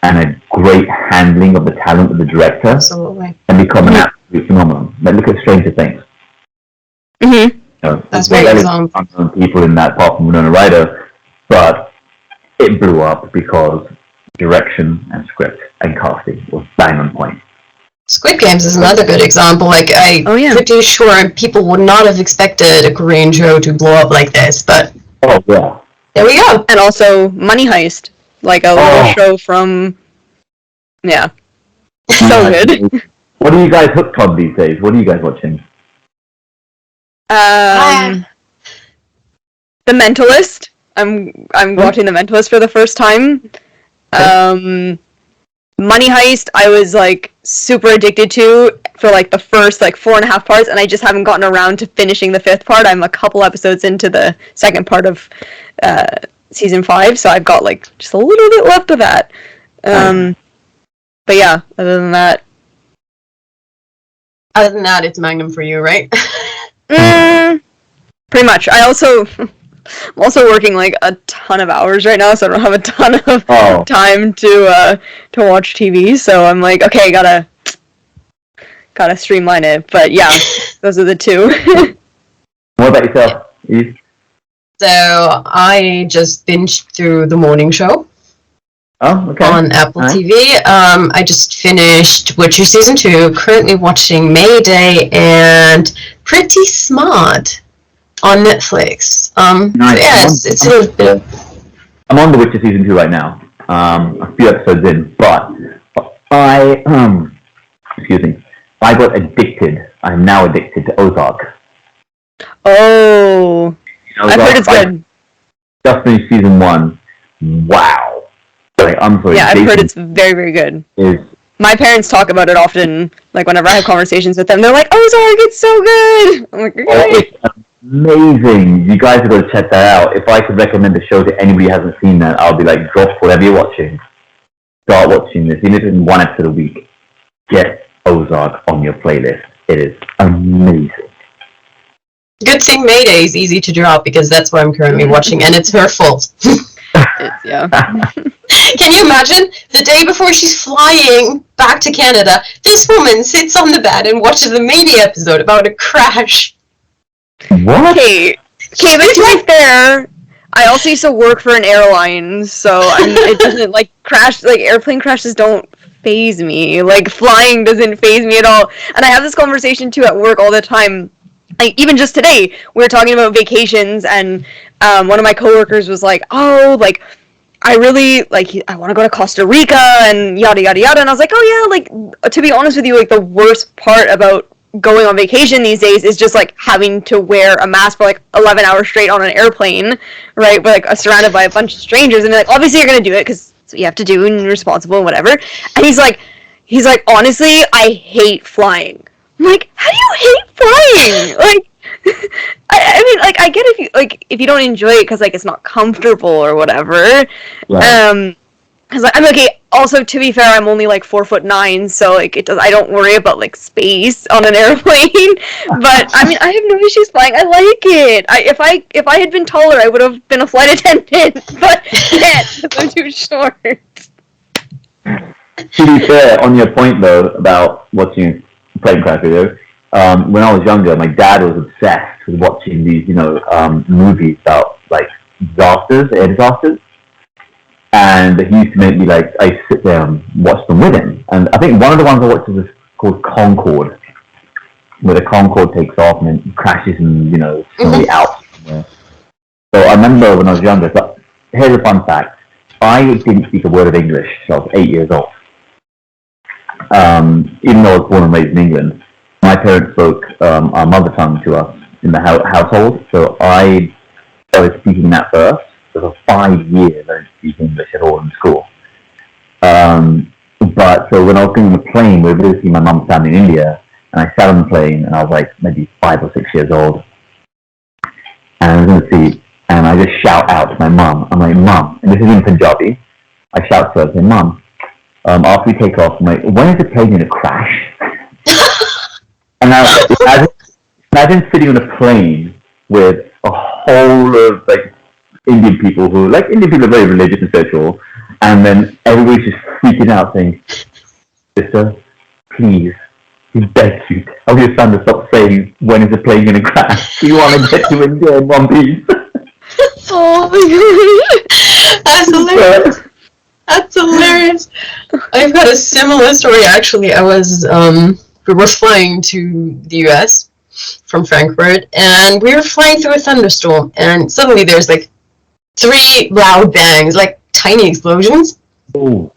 and a great handling of the talent of the director. Absolutely. And become an absolute phenomenon. Like, look at Stranger Things. Mm-hmm. You know, that's very unknown people in that, apart from Winona Ryder, but it blew up because direction and script and casting was bang on point. Squid Games is another good example. Like, I'm pretty sure people would not have expected a Korean show to blow up like this, but there we go. And also Money Heist, like a little show from, so good. What are you guys hooked on these days? What are you guys watching? The Mentalist. I'm watching The Mentalist for the first time. Money Heist, I was like super addicted to for like the first like 4.5 parts, and I just haven't gotten around to finishing the 5th part. I'm a couple episodes into the 2nd part of season 5, so I've got like just a little bit left of that. But yeah, other than that, it's Magnum for you, right? Pretty much. I'm also working like a ton of hours right now, so I don't have a ton of time to watch TV. So I'm like, okay, gotta streamline it. But yeah, those are the two. What about yourself, Eve? So I just binged through The Morning Show. Oh, okay. On Apple TV. I just finished Witcher Season 2, currently watching Mayday and Pretty Smart on Netflix. Nice. It's a bit. I'm on The Witcher Season 2 right now. A few episodes in, but I got addicted. I'm now addicted to Ozark. Oh, I've heard it's good. Just finished Season 1. Wow. Like, I'm sorry. Yeah, I've heard it's very, very good. My parents talk about it often. Like, whenever I have conversations with them, they're like, "Ozark, it's so good!" I'm like, it's amazing. You guys have got to check that out. If I could recommend a show to anybody who hasn't seen that, I'll be like, drop whatever you're watching. Start watching this. Even if it's 1 episode a week, get Ozark on your playlist. It is amazing. Good thing Mayday is easy to drop, because that's what I'm currently watching, and it's her fault. Yeah. Can you imagine? The day before she's flying back to Canada, this woman sits on the bed and watches the Mayday episode about a crash. What? Okay, but to be fair, I also used to work for an airline, so it doesn't, like, crash, like, airplane crashes don't faze me. Like, flying doesn't faze me at all. And I have this conversation, too, at work all the time. Like, even just today, we were talking about vacations, and one of my coworkers was like, "Oh, like, I really, like, I want to go to Costa Rica," and yada, yada, yada. And I was like, "Oh, yeah, like, to be honest with you, like, the worst part about going on vacation these days is just, like, having to wear a mask for, like, 11 hours straight on an airplane, right, but, like, surrounded by a bunch of strangers, and, like, obviously you're going to do it, because that's what you have to do, and you're responsible, and whatever." And he's like, he's like, honestly, I hate flying. I'm like, how do you hate flying? Like, I mean, like, I get if you don't enjoy it because like it's not comfortable or whatever. Right. Because I'm okay. Also, to be fair, I'm only like 4'9", so like I don't worry about like space on an airplane. But I mean, I have no issues flying. I like it. If I had been taller, I would have been a flight attendant. But I can't because I'm too short. To be fair, on your point though about watching plane crash videos, when I was younger, my dad was obsessed with watching these, movies about like air disasters, and he used to make me like I sit there and watch them with him. And I think one of the ones I watched was called Concorde, where the Concorde takes off and then crashes and somebody out somewhere. So I remember when I was younger. But here's a fun fact: I didn't speak a word of English till I was 8 years old. Even though I was born and raised in England, my parents spoke our mother tongue to us in the household, so I started speaking that first. So for 5 years, I didn't speak English at all in school. But so when I was going on the plane, we were visiting my mum's family in India, and I sat on the plane, and I was like maybe 5 or 6 years old, and I was in the seat, and I just shout out to my mum. I'm like, Mum, and this is in Punjabi. I shout to her, I say, Mum, after we take off, I'm like, when is the plane going to crash? And now, imagine sitting on a plane with a whole of like Indian people Indian people are very religious and spiritual, and then everybody's just freaking out saying, Sister, please, we beg you, tell your son to stop saying, when is the plane going to crash? We want to get to India in one piece. Oh my god, that's hilarious. That's hilarious. I've got a similar story actually. We were flying to the US from Frankfurt, and we were flying through a thunderstorm, and suddenly there's like 3 loud bangs, like tiny explosions. Ooh.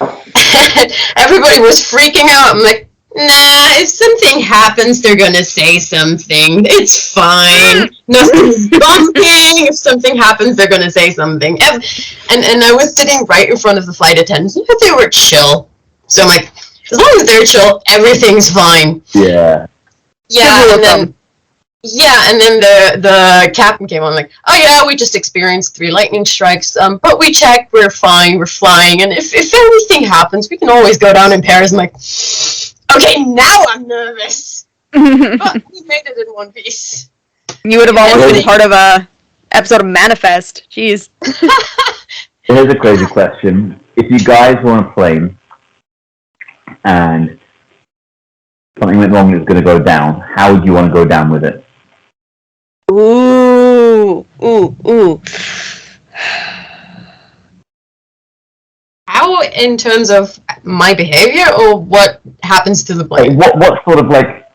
And everybody was freaking out. I'm like, nah, if something happens, they're gonna say something. It's fine. Nothing's bumping. If something happens, they're gonna say something. And I was sitting right in front of the flight attendants. They were chill. So I'm like, as long as they're chill, everything's fine. Yeah. Yeah, and then the captain came on like, oh yeah, we just experienced 3 lightning strikes, but we checked, we're fine, we're flying, and if anything happens, we can always go down in pairs. I'm like, okay, now I'm nervous. But we made it in one piece. You would have almost been part of a episode of Manifest. Jeez. Here's a crazy question. If you guys were on a plane and something went wrong and it was going to go down, how would you want to go down with it? Ooh. How in terms of my behavior or what happens to the plane? What sort of like,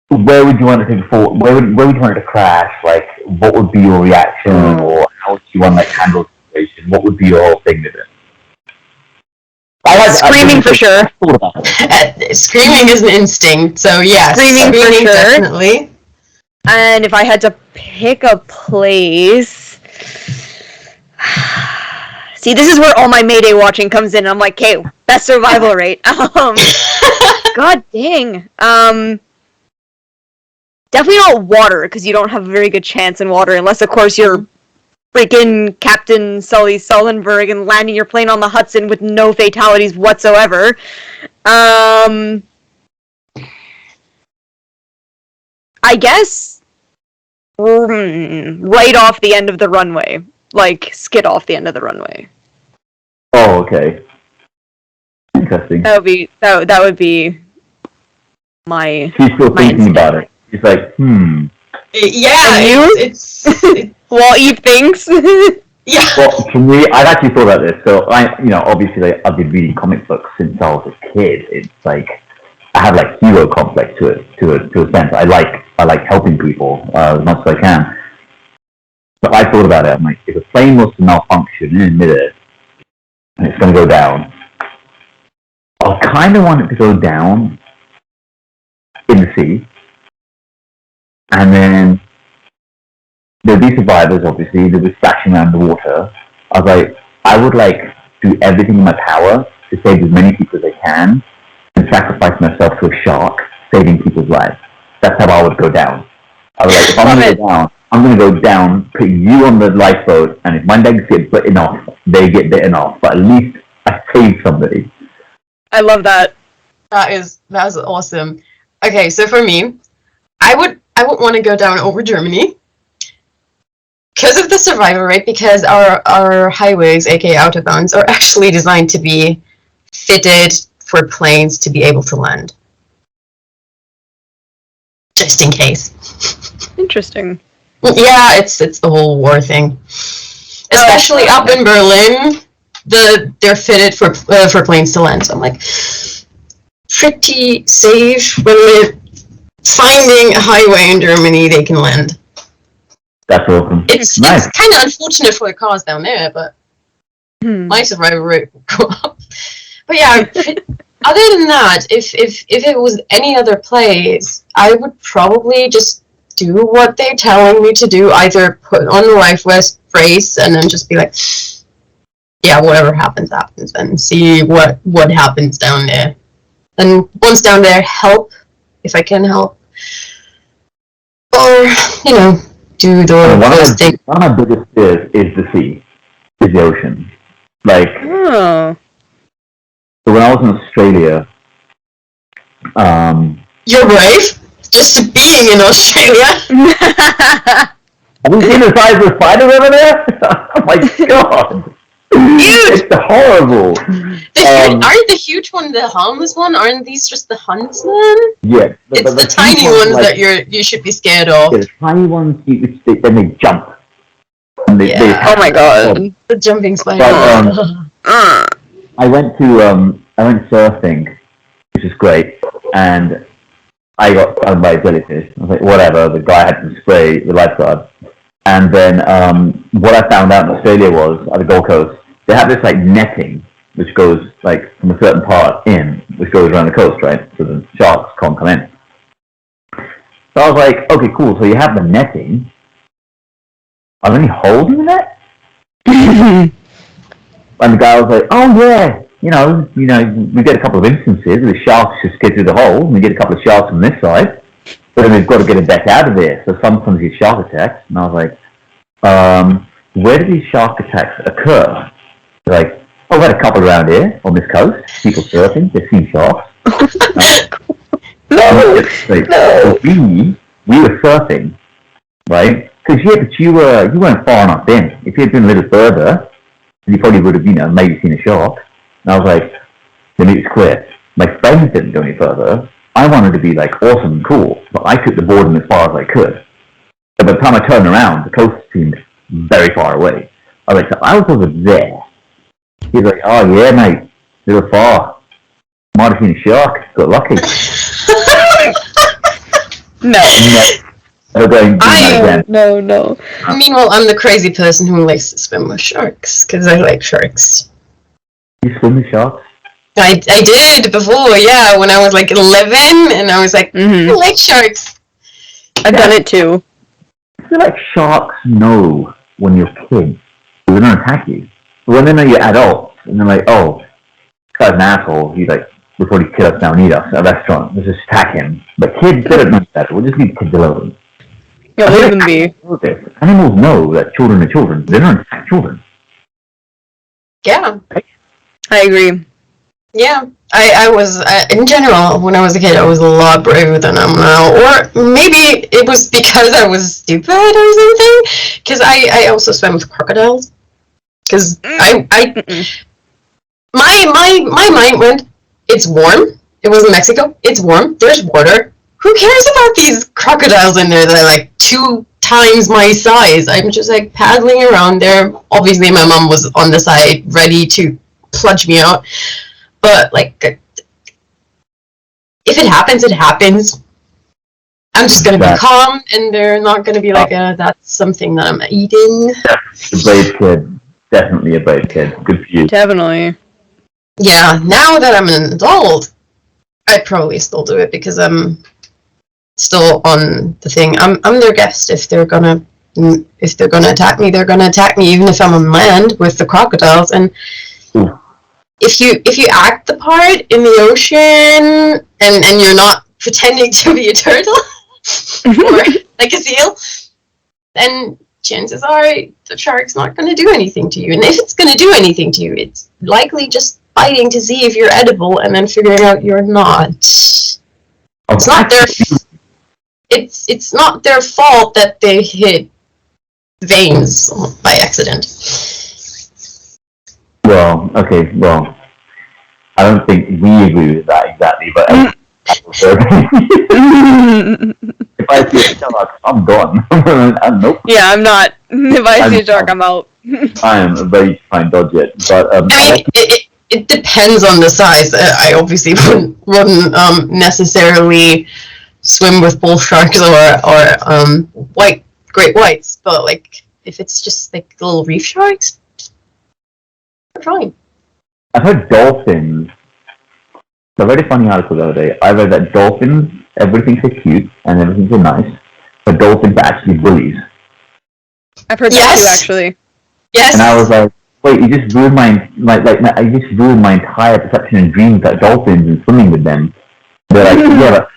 where would you want it to fall? Where would you want it to crash? Like, what would be your reaction, or how would you want to handle the situation? What would be your whole thing with it? Screaming for sure. Screaming is an instinct, so yeah, Screaming for sure. Definitely. And if I had to pick a place, see, this is where all my Mayday watching comes in. I'm like, okay, best survival rate. God dang. Definitely not water, because you don't have a very good chance in water, unless, of course, you're freaking Captain Sully Sullenberg and landing your plane on the Hudson with no fatalities whatsoever. I guess right off the end of the runway. Like, skid off the end of the runway. Oh, okay. Interesting. That would be my... She's still thinking about it. She's like, Yeah, it's Well, Yve thinks. yeah. Well, for me, I've actually thought about this. So obviously, like, I've been reading comic books since I was a kid. It's like I have like hero complex to a sense. I like helping people as much as I can. But I thought about it. I'm like, if a plane was to malfunction in midair and it's going to go down, I kind of want it to go down in the sea, and then there'll be survivors, obviously. They'll be splashing around the water. I was like, I would like do everything in my power to save as many people as I can, and sacrifice myself to a shark, saving people's lives. That's how I would go down. I was like, if I'm going to go down, I'm going to go down, put you on the lifeboat, and if my legs get bitten off, they get bitten off. But at least I saved somebody. I love that. That's awesome. Okay, so for me, I would want to go down over Germany because of the survival rate. Because our highways, aka autobahns, are actually designed to be fitted for planes to be able to land. Just in case. Interesting. Yeah, it's the whole war thing. Especially up in Berlin, they're fitted for planes to land. So I'm like, pretty safe when we're finding a highway in Germany they can land. That's awesome. It's nice. It's kind of unfortunate for the cars down there, but my survival rate will go up. But yeah, other than that, if it was any other place, I would probably just do what they're telling me to do. Either put on the life vest brace and then just be like, yeah, whatever happens, happens, and see what happens down there. And once down there, help if I can help, or do the first thing. One of my biggest fears is the sea, is the ocean. Like, so when I was in Australia, you're brave. Just being in Australia. Have you seen the size of the spiders over there? Oh my god! Huge! It's horrible. Aren't the huge one the harmless one? Aren't these just the huntsmen? Yeah. It's the tiny ones that you should be scared of. Yeah, the tiny ones, then they jump. And they oh my god. The jumping spider. But, I went surfing, which is great, and I got stung by a jellyfish. I was like, whatever, the guy had to spray the lifeguard. And then what I found out in Australia was, at the Gold Coast, they have this like netting, which goes like from a certain part in, which goes around the coast, right? So the sharks can't come in. So I was like, okay, cool, so you have the netting. Are there any holes in the net? And the guy was like, oh yeah, we get a couple of instances where the sharks just get through the hole, and we get a couple of sharks on this side, but then we've got to get it back out of there. So sometimes these shark attacks, and I was like, where do these shark attacks occur? They're like, oh, we had a couple around here on this coast, people surfing, they've seen sharks. No. We were surfing, right? Because you weren't far enough in. If you had been a little further, you probably would have, maybe seen a shark. And I was like, let me be clear. My friends didn't go any further. I wanted to be like awesome and cool, but I took the boarding as far as I could. So by the time I turned around, the coast seemed very far away. I was like, so I was over there. He's like, oh yeah, mate, a little far. Might have seen a shark. Got lucky. No. No. Meanwhile, I'm the crazy person who likes to swim with sharks, because I like sharks. You swim with sharks? I did before, yeah, when I was like 11, and I was like, I like sharks. I've done it too. I feel like sharks know when you're kids, so they don't attack you. But when they know you're adults, and they're like, oh, this guy's an asshole, he's like, we'll probably kill us now and eat us at a restaurant, let's just attack him. But kids, they don't know that, we'll just leave kids alone. Yeah, leave them be. Animals know that children are children, they don't attack children. Yeah. I agree. Yeah, I was, in general, when I was a kid, I was a lot braver than I am now. Or maybe it was because I was stupid or something. Because I also swam with crocodiles. Because my mind went, it's warm. It was in Mexico. It's warm. There's water. Who cares about these crocodiles in there that are like 2 times my size? I'm just like paddling around there. Obviously, my mom was on the side, ready to plunge me out. But, like, if it happens, it happens. I'm just going to be calm, and they're not going to be like, that's something that I'm eating. A brave kid. Definitely a brave kid. Good for you. Definitely. Yeah, now that I'm an adult, I'd probably still do it, because I'm still on the thing. I'm their guest. If they're gonna attack me, they're gonna attack me, even if I'm on land with the crocodiles. And if you act the part in the ocean and you're not pretending to be a turtle or like a seal, then chances are the shark's not going to do anything to you. And if it's going to do anything to you, it's likely just biting to see if you're edible and then figuring out you're not. It's not their it's not their fault that they hit veins by accident. Well, okay, well, I don't think we agree with that exactly, but if I see a shark, I'm gone. Nope. Yeah, I'm not. If I see a shark, I'm out. I am a very fine dodge it, but I mean, it depends on the size. I obviously wouldn't necessarily swim with bull sharks or great whites, but like if it's just like little reef sharks, they're fine. I've heard dolphins. A very funny article the other day. I read that dolphins, everything's so cute and everything's so nice, but dolphins are actually bullies. I've heard that too, actually. Yes. And I was like, wait, you just ruined my entire perception and dreams that dolphins and swimming with them. They're like, yeah, but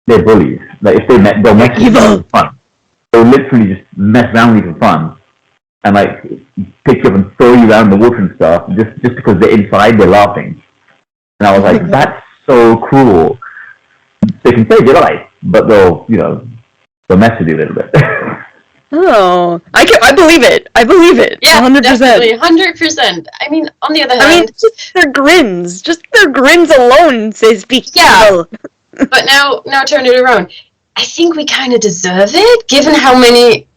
they're bullies. Like if they met, they'll mess with you for fun. They'll literally just mess around with you for fun and like pick you up and throw you around the water and stuff just because they're inside, they're laughing. And I was like, that's so cruel. They can save your life, but they'll mess with you a little bit. Oh, I believe it. I believe it. Yeah, 100%. definitely, 100%. I mean, on the other hand, just their grins alone speak evil. But now turn it around. I think we kind of deserve it, given how many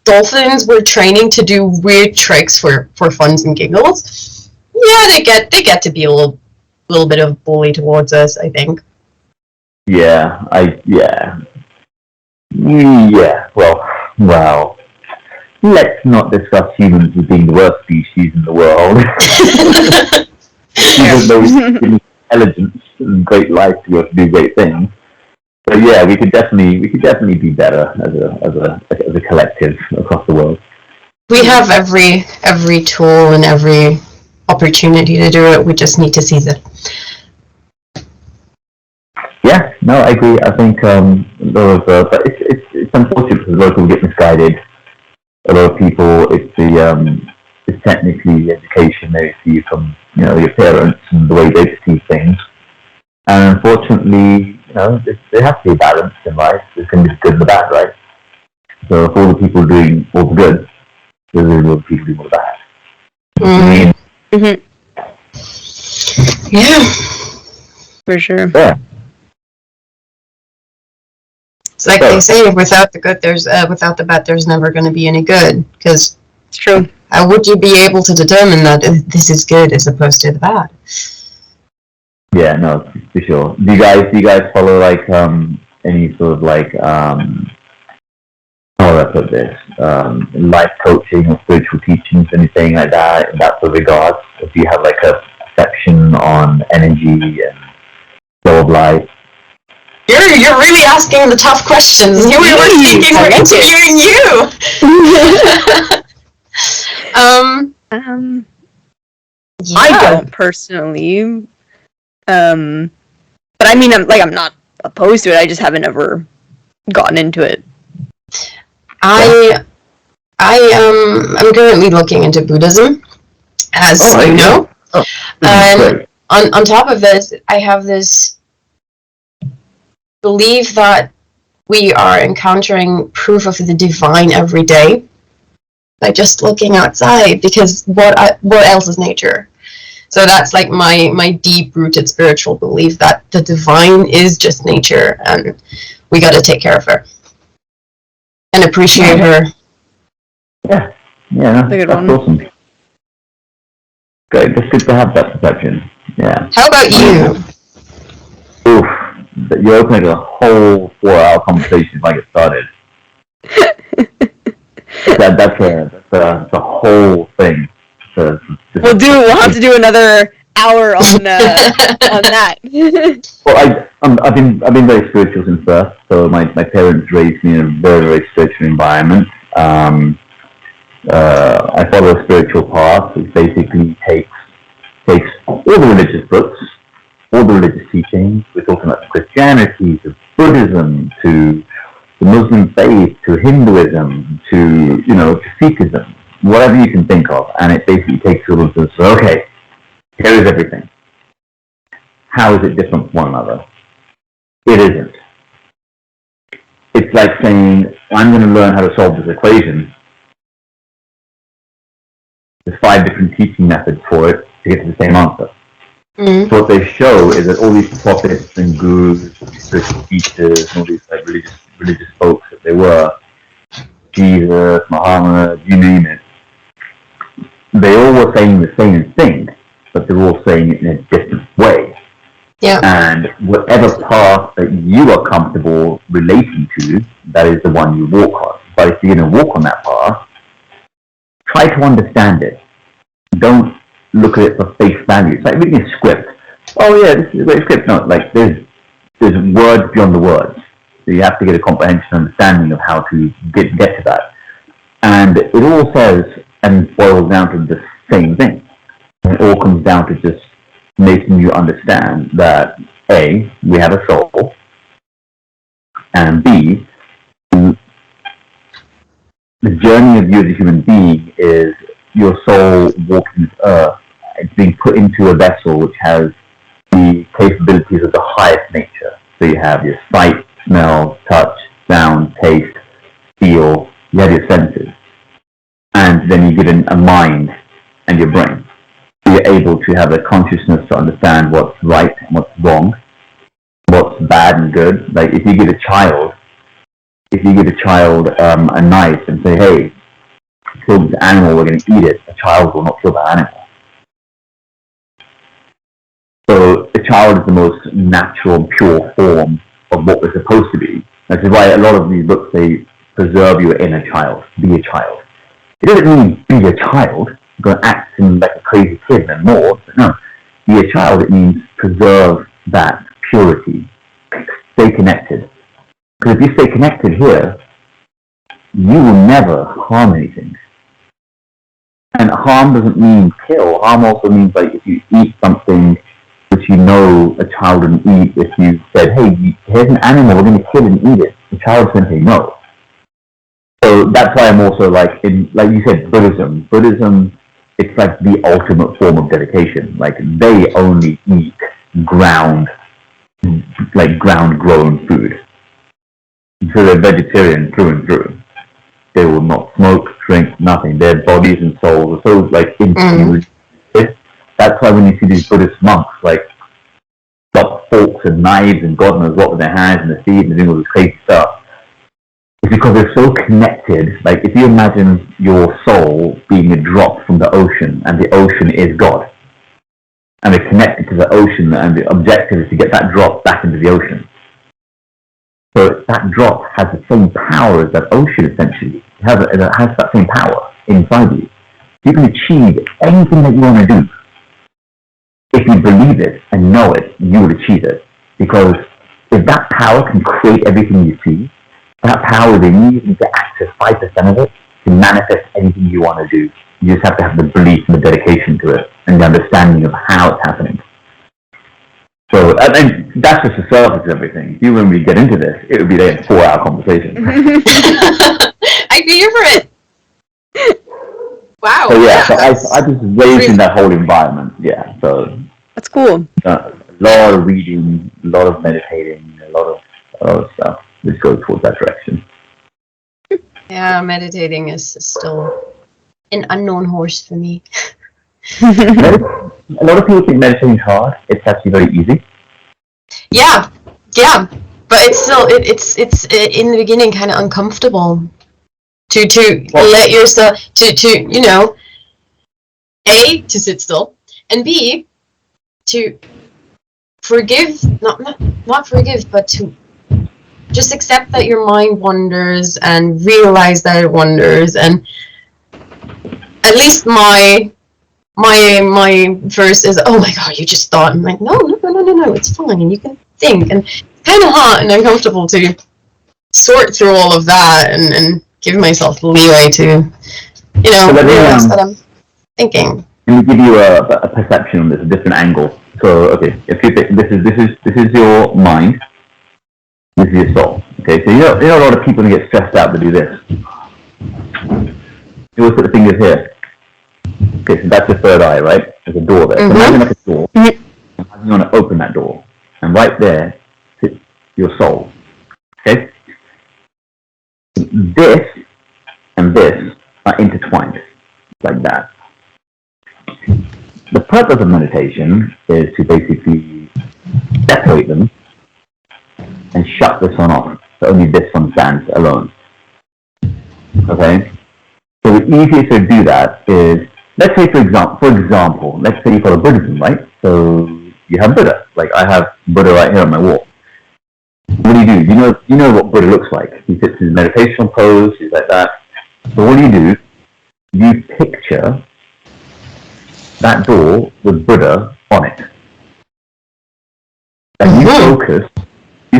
dolphins were training to do weird tricks for funs and giggles. Yeah, they get to be a little bit of a bully towards us, I think. Yeah. Well, let's not discuss humans as being the worst species in the world. Even though we give intelligence and great life to go to do great things. But yeah, we could definitely be better as a collective across the world. We have every tool and every opportunity to do it. We just need to seize it. Yeah, no, I agree. I think but it's unfortunate because a lot of people get misguided. A lot of people, it's technically the education they receive from your parents and the way they perceive things. And unfortunately, there has to be a balance in life. There's going to be the good and the bad, right? So if all the people are doing all the good, there's all the people doing all the bad. Mm-hmm. Yeah. For sure. Yeah. It's like they say, without the good, without the bad, there's never going to be any good. Because it's true. How would you be able to determine that this is good as opposed to the bad? Yeah, no, for sure. Do you guys follow like any sort of like how do I put this? Life coaching or spiritual teachings, anything like that in that sort of regard? Or do you have like a section on energy and flow of life? You're really asking the tough questions. We were thinking we're interviewing you. Yeah. I don't personally. But I mean, I'm not opposed to it. I just haven't ever gotten into it. I'm currently looking into Buddhism, as you know. And on top of this, I have this belief that we are encountering proof of the divine every day by just looking outside, because what else is nature? So that's like my deep-rooted spiritual belief that the divine is just nature, and we got to take care of her and appreciate her. Yeah, that's awesome. Good, it's good to have that perception. Yeah. How about you? Oof, you're opening a whole 4-hour conversation if I get started. That's a whole thing. We'll have to do another hour on that. Well, I've been very spiritual since birth. So my parents raised me in a very, very spiritual environment. I follow a spiritual path, which basically takes all the religious books, all the religious teachings. We're talking about Christianity, to Buddhism, to the Muslim faith, to Hinduism, to Sikhism, whatever you can think of, and it basically takes all of this. Okay, here is everything. How is it different from one another? It isn't. It's like saying, I'm going to learn how to solve this equation. There's 5 different teaching methods for it to get to the same answer. Mm-hmm. So what they show is that all these prophets and gurus, spiritual teachers, and all these like religious folks that they were, Jesus, Muhammad, you name it, they all were saying the same thing, but they're all saying it in a different way. Yeah. And whatever path that you are comfortable relating to, that is the one you walk on. But if you're going to walk on that path, try to understand it. Don't look at it for face value. It's like reading a script. Oh yeah, this is a great script. No, like there's words beyond the words. So you have to get a comprehension understanding of how to get to that. And it all says and boils down to the same thing. And it all comes down to just making you understand that A, we have a soul, and B, the journey of you as a human being is your soul walking this earth. It's being put into a vessel which has the capabilities of the highest nature. So you have your sight, smell, touch, sound, taste, feel, you have your senses. And then you get a mind and your brain. So you're able to have a consciousness to understand what's right and what's wrong, what's bad and good. Like if you give a child a knife and say, hey, kill this animal, we're going to eat it, a child will not kill the animal. So a child is the most natural and pure form of what we're supposed to be. This is why a lot of these books say, preserve your inner child, be a child. It doesn't mean be a child, you're going to act like a crazy kid and more. But no, be a child, it means preserve that purity. Stay connected. Because if you stay connected here, you will never harm anything. And harm doesn't mean kill. Harm also means like if you eat something which you know a child wouldn't eat, if you said, hey, here's an animal, we're going to kill and eat it, the child's going to say no. So that's why I'm also like you said, Buddhism, it's like the ultimate form of dedication. Like they only eat ground grown food. So they're vegetarian through and through. They will not smoke, drink, nothing. Their bodies and souls are so like infused. That's why when you see these Buddhist monks like got forks and knives and God knows what with their hands and their feet and doing all this crazy stuff, it's because they're so connected. Like if you imagine your soul being a drop from the ocean and the ocean is God, and they're connected to the ocean and the objective is to get that drop back into the ocean. So that drop has the same power as that ocean essentially. It has that same power inside you. You can achieve anything that you want to do. If you believe it and know it, you will achieve it. Because if that power can create everything you see, that power, then you need to access 5% of it to manifest anything you want to do. You just have to have the belief and the dedication to it and the understanding of how it's happening. So, and that's just the surface of everything. If you when we get into this, it would be a 4-hour conversation. I'd be here for it. Wow. So yeah, so I just raised in that whole environment. Yeah, so that's cool. A lot of reading, a lot of meditating, a lot of stuff which goes towards that direction. Yeah, meditating is still an unknown horse for me. A lot of people think meditating is hard. It's actually very easy. Yeah, but it's still it's in the beginning kind of uncomfortable to let yourself to A, to sit still, and B, to forgive, not forgive, but to just accept that your mind wanders and realize that it wanders. And at least my first is, oh my god, you just thought. I'm like, no, it's fine, and you can think. And it's kind of hot and uncomfortable to sort through all of that and give myself leeway to, realize that I'm thinking. Let me give you a perception on this, a different angle. So, okay, if you think this is your mind, this is your soul. Okay, so you know a lot of people who get stressed out to do this. You always put the fingers here. Okay, so that's your third eye, right? There's a door there. So imagine like a door. Imagine you want to open that door, and right there sits your soul. Okay, this and this are intertwined like that. The purpose of meditation is to basically separate them and shut this one off, so only this one stands alone. Okay? So the easiest way to do that is, let's say for example, let's say you follow Buddhism, right? So you have Buddha, like I have Buddha right here on my wall. What do? You know what Buddha looks like. He sits in meditational pose, he's like that. So what do? You picture that door with Buddha on it. And you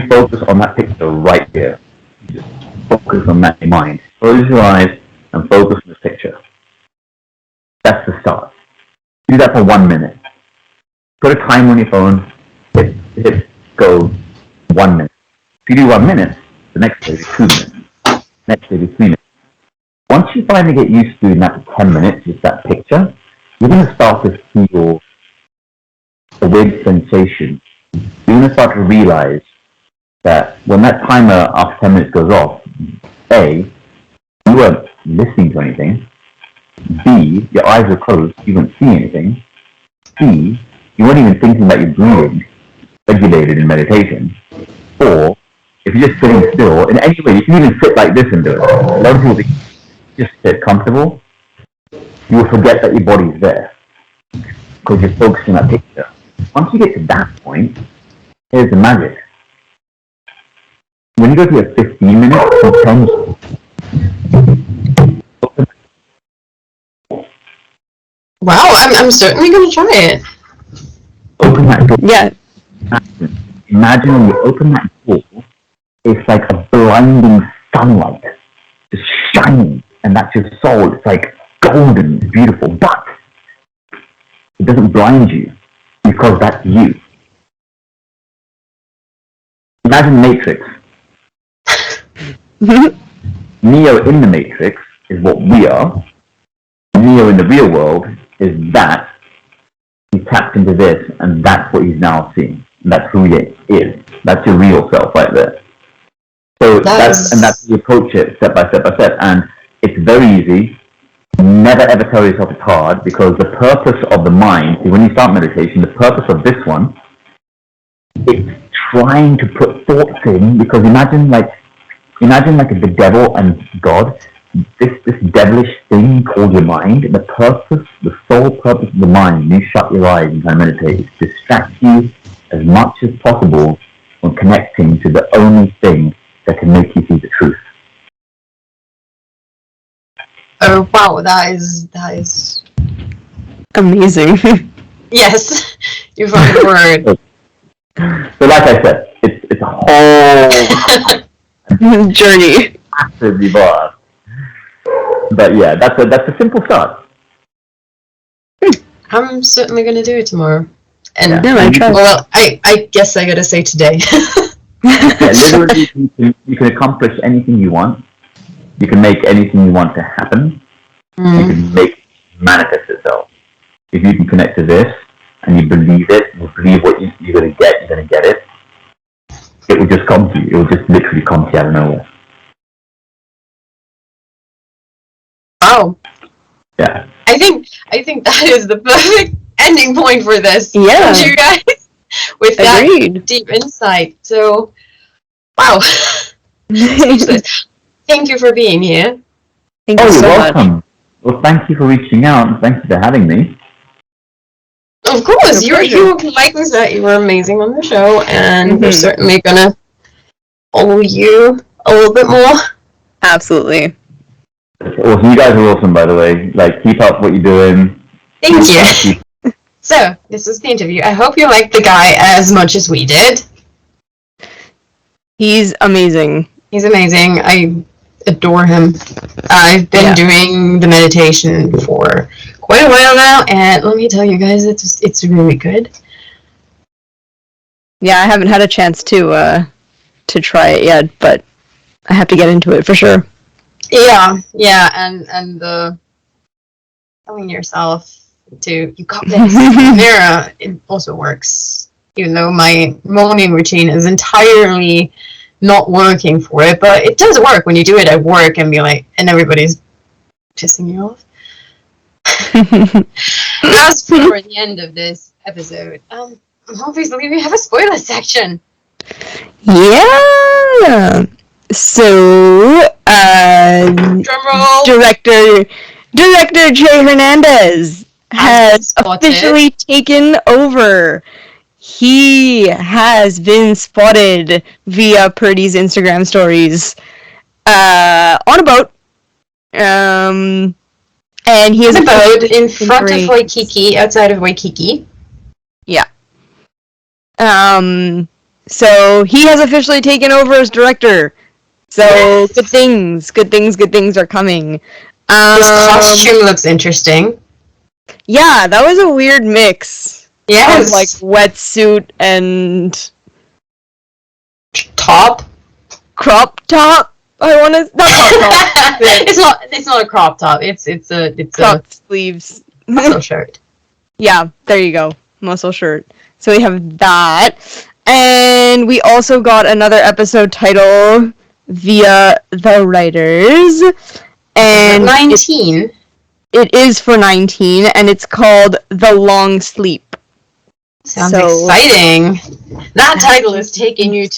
focus on that picture right here. You just focus on that in mind. Close your eyes and focus on this picture. That's the start. Do that for 1 minute. Put a time on your phone, hit go 1 minute. If you do 1 minute, the next day is 2 minutes. Next day is 3 minutes. Once you finally get used to doing that for 10 minutes, just that picture, you're going to start to feel a weird sensation. You're going to start to realize that when that timer after 10 minutes goes off, A, you weren't listening to anything. B, your eyes were closed, you weren't seeing anything. C, you weren't even thinking about your breathing, regulated in meditation. Or, if you're just sitting still, in any way, you can even sit like this and do it. A lot of people just sit comfortable. You will forget that your body's there because you're focusing on that picture. Once you get to that point, here's the magic. When you go to your 15 minutes, sometimes wow, I'm certainly going to try it. Open that door. Yeah. Imagine when you open that door, it's like a blinding sunlight, just shining, and that's your soul. It's like golden, beautiful, but it doesn't blind you because that's you. Imagine Matrix. Neo in the Matrix is what we are. Neo in the real world is that. He tapped into this, and that's what he's now seeing. And that's who he is. That's your real self right there. So that's how you approach it step by step by step. And it's very easy. Never ever tell yourself it's hard, because the purpose of the mind, when you start meditation, the purpose of this one, it's trying to put thoughts in, because imagine like the devil and God, this devilish thing called your mind, the sole purpose of the mind, you shut your eyes and kind of meditate, is to distract you as much as possible from connecting to the only thing that can make you see the truth. Oh wow, that is amazing. Yes, you found the word. So like I said, it's a whole journey. massively vast. But yeah, that's a simple start. I'm certainly going to do it tomorrow. And Yeah, well, I guess I got to say today. Yeah, literally, you can accomplish anything you want. You can make anything you want to happen. You can make it manifest itself. If you can connect to this, and you believe it, you believe what you're going to get, you're going to get it. It will just come to you. It will just literally come to you out of nowhere. Wow. Yeah. I think that is the perfect ending point for this. Yeah. Don't you guys? With Agreed. that deep insight. So, wow. Speechless. Thank you for being here. Thank you You're so welcome. much. Well, thank you for reaching out, and thank you for having me. Of course, Your you like we said, you were amazing on the show, and we're certainly gonna follow you a little bit more. Absolutely. Awesome. You guys are awesome, by the way. Like, keep up what you're doing. Thank you. So, this was the interview. I hope you liked the guy as much as we did. He's amazing. He's amazing. adore him. I've been doing the meditation for quite a while now, and let me tell you guys, it's really good. Yeah, I haven't had a chance to try it yet, but I have to get into it for sure. Yeah, and telling yourself to you got this mirror, it also works. Even though my morning routine is entirely not working for it, but it does work when you do it at work and be like, and everybody's pissing you off. As for the end of this episode, obviously we have a spoiler section. Yeah. So, Drumroll. Director Jay Hernandez has officially taken over. He has been spotted via Purdy's Instagram stories on a boat. And he is on a boat in front of Waikiki, outside of Waikiki. Yeah. So he has officially taken over as director. So good things are coming. His costume looks interesting. Yeah, that was a weird mix. Yes. Of, like, wetsuit and top? Crop top? I want to not crop top. It's not a crop top. It's cropped sleeves. Muscle shirt. Yeah, there you go. Muscle shirt. So we have that. And we also got another episode title via the writers. And 19. It is for 19, and it's called The Long Sleep. Sounds exciting. That title is taking you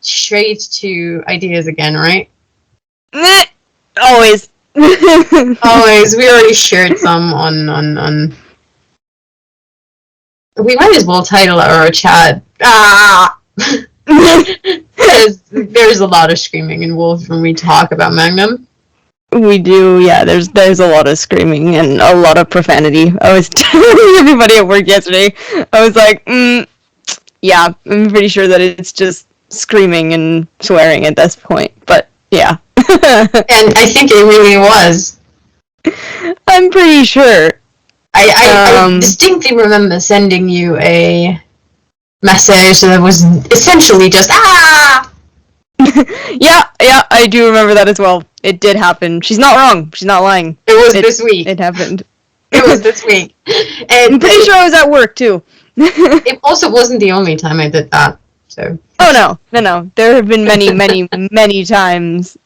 straight to ideas again, right? Always. Always. We already shared some on. We might as well title our chat. Because there's a lot of screaming involved when we talk about Magnum. We do, yeah. There's a lot of screaming and a lot of profanity. I was telling everybody at work yesterday. I was like, yeah, I'm pretty sure that it's just screaming and swearing at this point. But yeah. And I think it really was. I'm pretty sure. I distinctly remember sending you a message that was essentially just yeah, I do remember that as well. It did happen. She's not wrong. She's not lying. It was this week. It happened. It was this week. And I'm pretty sure I was at work too. It also wasn't the only time I did that. So. Oh no. There have been many, many, many times.